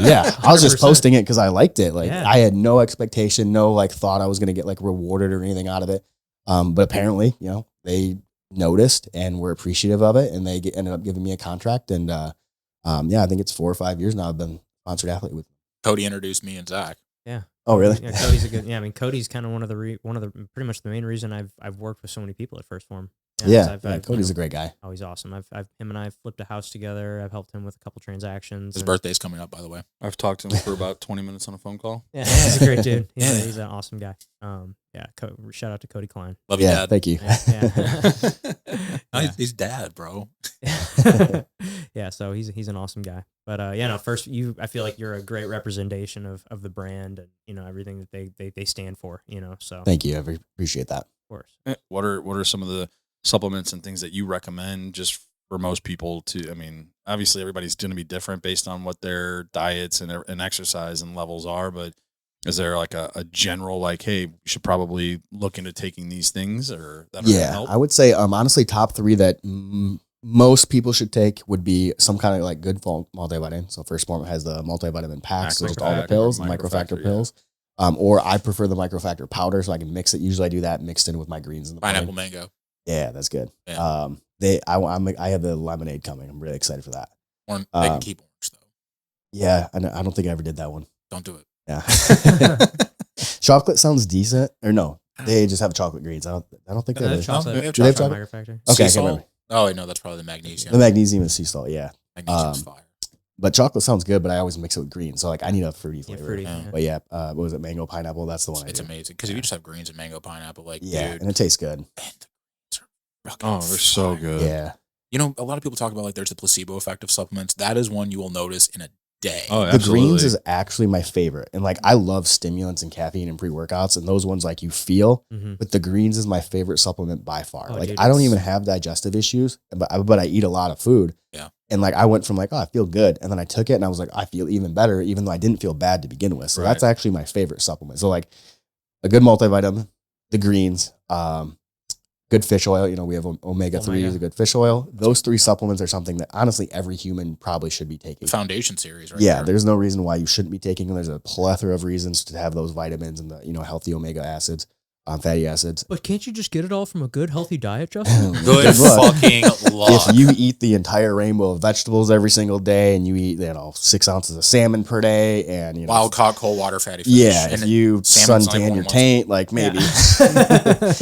Yeah. I was just 100%. Posting it because I liked it. Like I had no expectation, no like thought I was going to get like rewarded or anything out of it. But apparently, they noticed and were appreciative of it. And they ended up giving me a contract. And I think it's 4 or 5 years now I've been sponsored athlete with them. Cody introduced me and Zach. Yeah. Oh, really? Yeah, Cody's a good. Yeah, I mean, Cody's kind of one of the pretty much the main reason I've worked with so many people at First Form. Cody's a great guy. Oh, he's awesome. Him and I flipped a house together. I've helped him with a couple transactions. His birthday's coming up, by the way. I've talked to him for about 20 minutes on a phone call. Yeah, he's a great dude. He's an awesome guy. Shout out to Cody Klein. Love you, Dad. Thank you. He's dad, bro. Yeah, so he's an awesome guy. But first I feel like you're a great representation of the brand and everything that they stand for. So thank you. I appreciate that. Of course. What are some of the supplements and things that you recommend just for most people to, I mean, obviously everybody's going to be different based on what their diets and exercise and levels are, but is there like a general, like, hey, you should probably look into taking these things or that are going to help? I would say, honestly, top 3 that most people should take would be some kind of like good multivitamin. So First Form has the multivitamin packs, those all the pills, the microfactor pills. Or I prefer the microfactor powder so I can mix it. Usually I do that mixed in with my greens in the Pineapple morning. mango. Yeah, that's good. Yeah. I have the lemonade coming. I'm really excited for that. They can keep orange though. Yeah, I don't think I ever did that one. Don't do it. Yeah. Chocolate sounds decent. Or no, they just have chocolate greens. I don't think they have chocolate. Do they have chocolate? chocolate? Microfactor. Okay, I Sea can't remember. salt? Oh, wait, no, that's probably the magnesium. The magnesium and sea salt, yeah. Magnesium's fire. But chocolate sounds good, but I always mix it with green. So like I need a fruity flavor. fruity, Yeah. yeah. But yeah, what was it? Mango pineapple. That's the one. It's amazing because if you just have greens and mango pineapple, like Yeah, dude, and it tastes good. and the greens are fucking Oh, they're so fire. good. Yeah. You know, a lot of people talk about like there's a placebo effect of supplements. That is one you will notice in a day. Oh, The absolutely. greens is actually my favorite. And like I love stimulants and caffeine and pre-workouts and those ones like you feel, Mm-hmm. but the greens is my favorite supplement by far. Oh, like dude, I don't it's- even have digestive issues, but I eat a lot of food. Yeah. And like I went from like, oh, I feel good. And then I took it and I was like, I feel even better, even though I didn't feel bad to begin with. So Right. that's actually my favorite supplement. So like a good multivitamin, the greens, good fish oil. You know, we have omega-3 is a good fish oil. Those 3 supplements are something that honestly every human probably should be taking. The foundation series, right? Yeah, there. there's no reason why you shouldn't be taking them. There's a plethora of reasons to have those vitamins and the healthy omega acids, fatty acids. But can't you just get it all from a good, healthy diet, Justin? Good Look, fucking luck. if you eat the entire rainbow of vegetables every single day and you eat 6 ounces of salmon per day and Wild caught cold water fatty fish. yeah, And if you salmon's not suntan even your one taint, like maybe.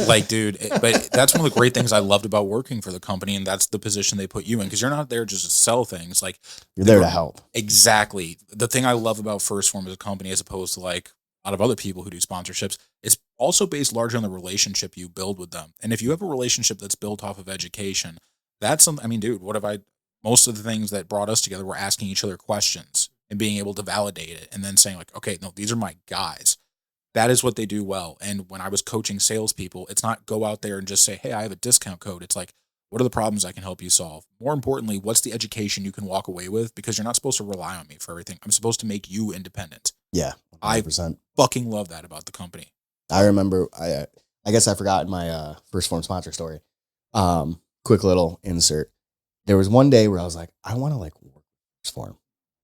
like, dude, but that's one of the great things I loved about working for the company, and that's the position they put you in because you're not there just to sell things. Like You're there to help. exactly the thing I love about First Form as a company, as opposed to like a lot of other people who do sponsorships, is also based largely on the relationship you build with them. And if you have a relationship that's built off of education, that's something. I mean, dude, what have I? Most of the things that brought us together were asking each other questions and being able to validate it, and then saying like, okay, no, these are my guys. That is what they do well. And when I was coaching salespeople, it's not go out there and just say, hey, I have a discount code. It's like, what are the problems I can help you solve? More importantly, what's the education you can walk away with? Because you're not supposed to rely on me for everything. I'm supposed to make you independent. Yeah, 100%. Fucking love that about the company. I remember, I guess I forgot my First Form sponsor story. Quick little insert. There was one day where I was like, I want to like work with First Form.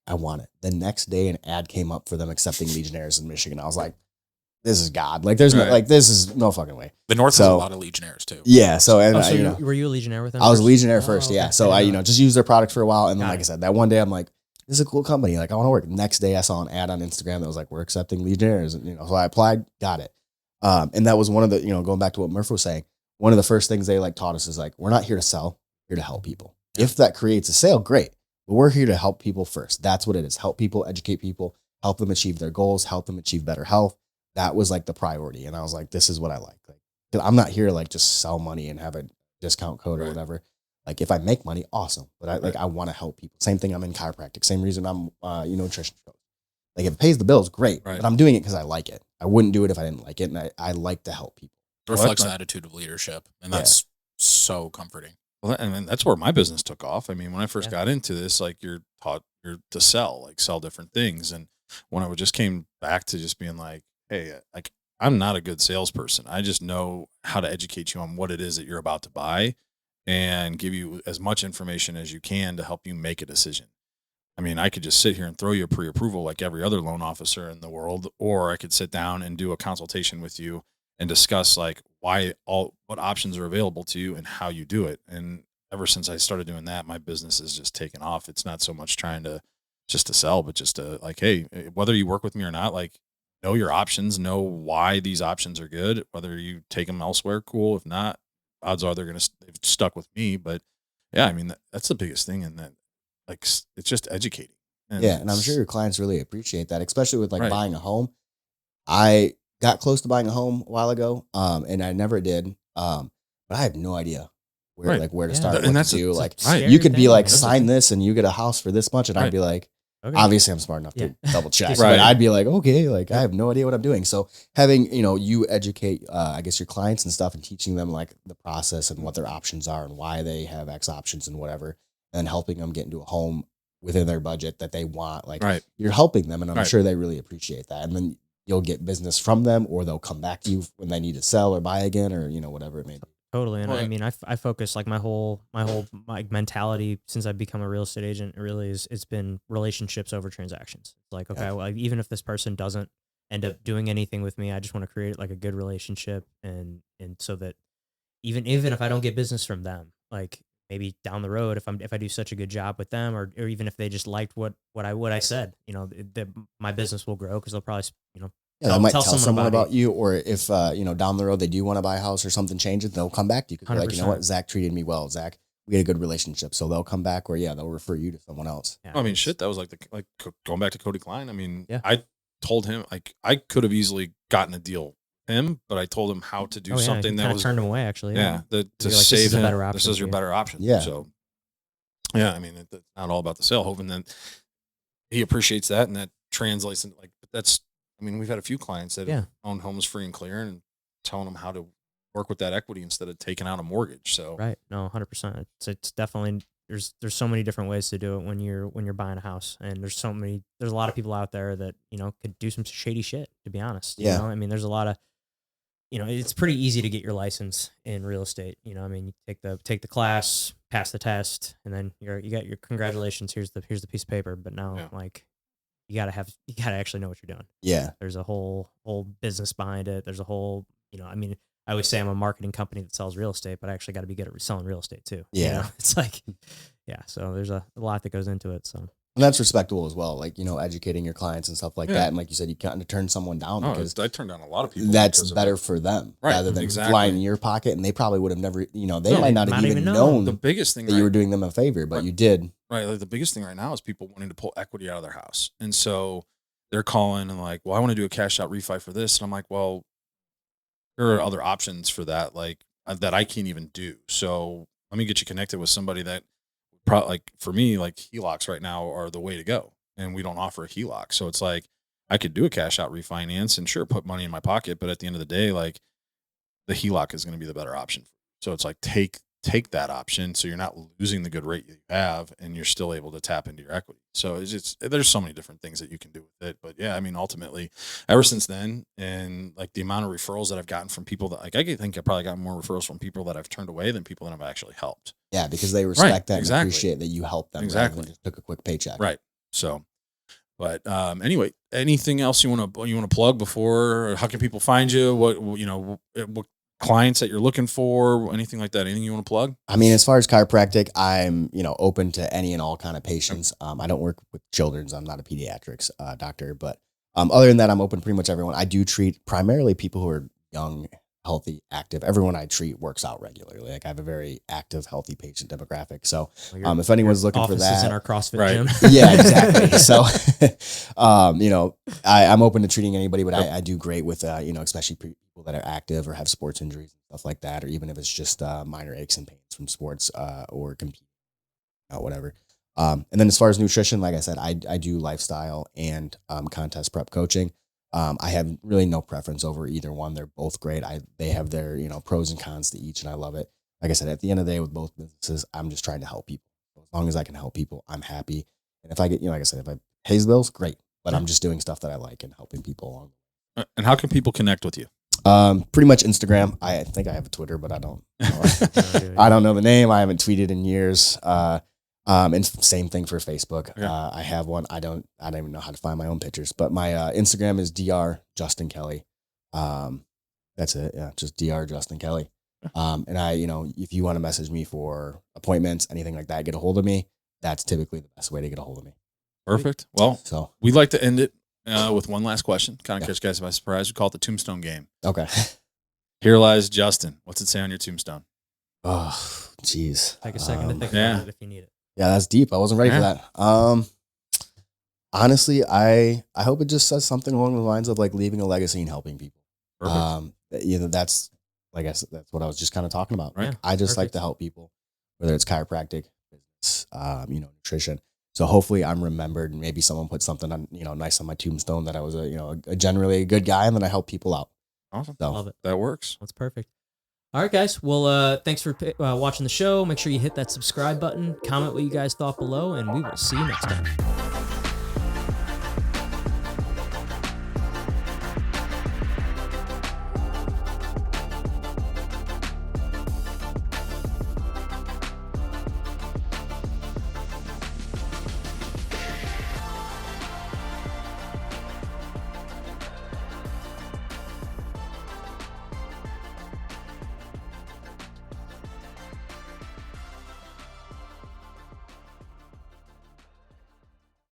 I want it. The next day, an ad came up for them accepting Legionnaires in Michigan. I was like, this is God. Like, there's no, Right. like, this is no fucking way. The North has a lot of Legionnaires too. Yeah. So, and Oh, so I, were you a Legionnaire with them? I was a first? Legionnaire Oh, first. okay. Yeah. So I I, didn't know just used their product for a while. And then, Got like it. I said, that one day I'm like, this is a cool company. Like, I want to work. Next day I saw an ad on Instagram that was like, we're accepting Legionnaires. And, so I applied, got it. And that was one of the, going back to what Murph was saying, one of the first things they like taught us is like, we're not here to sell, we're here to help people. If that creates a sale, great. But we're here to help people first. That's what it is. Help people, educate people, help them achieve their goals, help them achieve better health. That was like the priority. And I was like, this is what I like. Like, 'cause I'm not here to like just sell money and have a discount code or Right. whatever. Like if I make money, awesome. But I want to help people. Same thing. I'm in chiropractic. Same reason I'm, nutrition coach. Like if it pays the bills, great. Right. But I'm doing it because I like it. I wouldn't do it if I didn't like it. And I like to help people. It reflects the attitude of leadership. And that's so comforting. Well, and that's where my business took off. I mean, when I first Yeah. got into this, like you're to sell different things. And when I just came back to just being like, hey, like I'm not a good salesperson. I just know how to educate you on what it is that you're about to buy and give you as much information as you can to help you make a decision. I mean, I could just sit here and throw you a pre-approval like every other loan officer in the world, or I could sit down and do a consultation with you and discuss like what options are available to you and how you do it. And ever since I started doing that, my business has just taken off. It's not so much trying to just to sell, but just to like, hey, whether you work with me or not, like know your options, know why these options are good, whether you take them elsewhere, cool. If not, odds are they've stuck with me. But yeah, I mean, that's the biggest thing in that, like, it's just educating. And I'm sure your clients really appreciate that, especially with like Right. buying a home. I got close to buying a home a while ago, and I never did. But I have no idea where Right. like where to Yeah. start, And what that's to do. It's a Like scary you could be thing. like, That's the sign thing. this and you get a house for this much, and I'd Right. be like, Okay. obviously I'm smart enough to Yeah. double check, Right. but I'd be like, okay, like I have no idea what I'm doing. So having you educate, I guess your clients and stuff, and teaching them like the process and what their options are and why they have X options and whatever, and helping them get into a home within their budget that they want. Like Right. you're helping them, and I'm Right. sure they really appreciate that. And then you'll get business from them, or they'll come back to you when they need to sell or buy again, or whatever it may be. Totally, and Well, I mean, I focus like my whole like mentality since I've become a real estate agent. It really is. It's been relationships over transactions. It's like, okay, Yeah. well, even if this person doesn't end up doing anything with me, I just want to create like a good relationship, and so that even if I don't get business from them, like maybe down the road, if I do such a good job with them, or even if they just liked what I said, my business will grow because they'll probably Yeah, they might tell someone someone about about you, or if down the road they do want to buy a house or something changes, they'll come back to you because like, you know 100%. what, Zach treated me well. Zach we had a good relationship. So they'll come back, or they'll refer you to someone else. Yeah, I mean, shit, that was like going back to Cody Klein. I mean, Yeah. I told him like I could have easily gotten a deal with him, but I told him how to do something you that kinda was turned him away actually. to You're like, this save is a him. better option This is for your you. better option. Yeah. So yeah, I mean, it's not all about the sale. Hoping that he appreciates that and that translates into like. But that's. I mean, we've had a few clients that have owned homes free and clear and telling them how to work with that equity instead of taking out a mortgage. So Right. No, 100%. It's definitely there's so many different ways to do it when you're buying a house, and there's a lot of people out there that could do some shady shit, to be honest. Yeah. I mean, there's a lot of it's pretty easy to get your license in real estate. I mean, you take the class, pass the test, and then you got your congratulations. Here's the piece of paper. But now like you gotta actually know what you're doing. Yeah. There's a whole business behind it. There's a whole I mean, I always say I'm a marketing company that sells real estate, but I actually got to be good at selling real estate too. Yeah. It's like, so there's a lot that goes into it. So, and that's respectable as well. Like, educating your clients and stuff like that. And like you said, you kind of turn someone down because I turned down a lot of people. that's better for them rather than flying in your pocket. And they probably would have never, they might not have even known the biggest thing that you were doing them a favor, but you did. Right. Like the biggest thing right now is people wanting to pull equity out of their house. And so they're calling and like, well, I want to do a cash out refi for this. And I'm like, well, there are other options for that, like that I can't even do. So let me get you connected with somebody that like for me, like HELOCs right now are the way to go. And we don't offer a HELOC. So it's like, I could do a cash out refinance and sure, put money in my pocket. But at the end of the day, like the HELOC is going to be the better option. So it's like, take that option. So you're not losing the good rate you have and you're still able to tap into your equity. So there's so many different things that you can do with it. But yeah, I mean, ultimately ever since then, and like the amount of referrals that I've gotten from people that like, I think I probably got more referrals from people that I've turned away than people that I've actually helped. Yeah. Because they respect that and appreciate that you helped them. Exactly. Rather than just took a quick paycheck. Right. So, but anyway, anything else you want to plug before? How can people find you? What clients that you're looking for? Anything like that? Anything you want to plug? I mean, as far as chiropractic, I'm open to any and all kind of patients. I don't work with children's. I'm not a pediatrics doctor, but other than that, I'm open to pretty much everyone. I do treat primarily people who are young, healthy, active. Everyone I treat works out regularly. Like I have a very active, healthy patient demographic. So if anyone's looking for that, is in our CrossFit gym. Yeah, exactly. So, I'm open to treating anybody, but I do great with, especially people that are active or have sports injuries and stuff like that, or even if it's just minor aches and pains from sports or competing, whatever. And then as far as nutrition, like I said, I do lifestyle and contest prep coaching. I have really no preference over either one. They're both great. They have their, pros and cons to each, and I love it. Like I said, at the end of the day with both businesses, I'm just trying to help people. So as long as I can help people, I'm happy. And if I get, like I said, if I pay the bills, great. But I'm just doing stuff that I like and helping people along. And how can people connect with you? Pretty much Instagram. I think I have a Twitter, but I don't know. I don't know the name. I haven't tweeted in years. And same thing for Facebook. Yeah. I have one. I don't even know how to find my own pictures, but my Instagram is Dr. Justin Kelly. That's it. Yeah. Just Dr. Justin Kelly. And I, if you want to message me for appointments, anything like that, get a hold of me. That's typically the best way to get a hold of me. Perfect. Well, so we'd like to end it with one last question. Kind of catch guys by surprise. We call it the tombstone game. Okay. Here lies Justin. What's it say on your tombstone? Oh, geez. Take a second to think about it if you need it. Yeah, that's deep. I wasn't ready for that. Honestly, I hope it just says something along the lines of like leaving a legacy and helping people. Perfect. That's like I said, that's what I was just kind of talking about. Right. Like, I just like to help people, whether it's chiropractic, business, nutrition. So hopefully I'm remembered, and maybe someone put something on, nice on my tombstone that I was a generally good guy, and then I help people out. Awesome. So Love it. That works. That's perfect. All right, guys. Well, thanks for watching the show. Make sure you hit that subscribe button, comment what you guys thought below, and we will see you next time.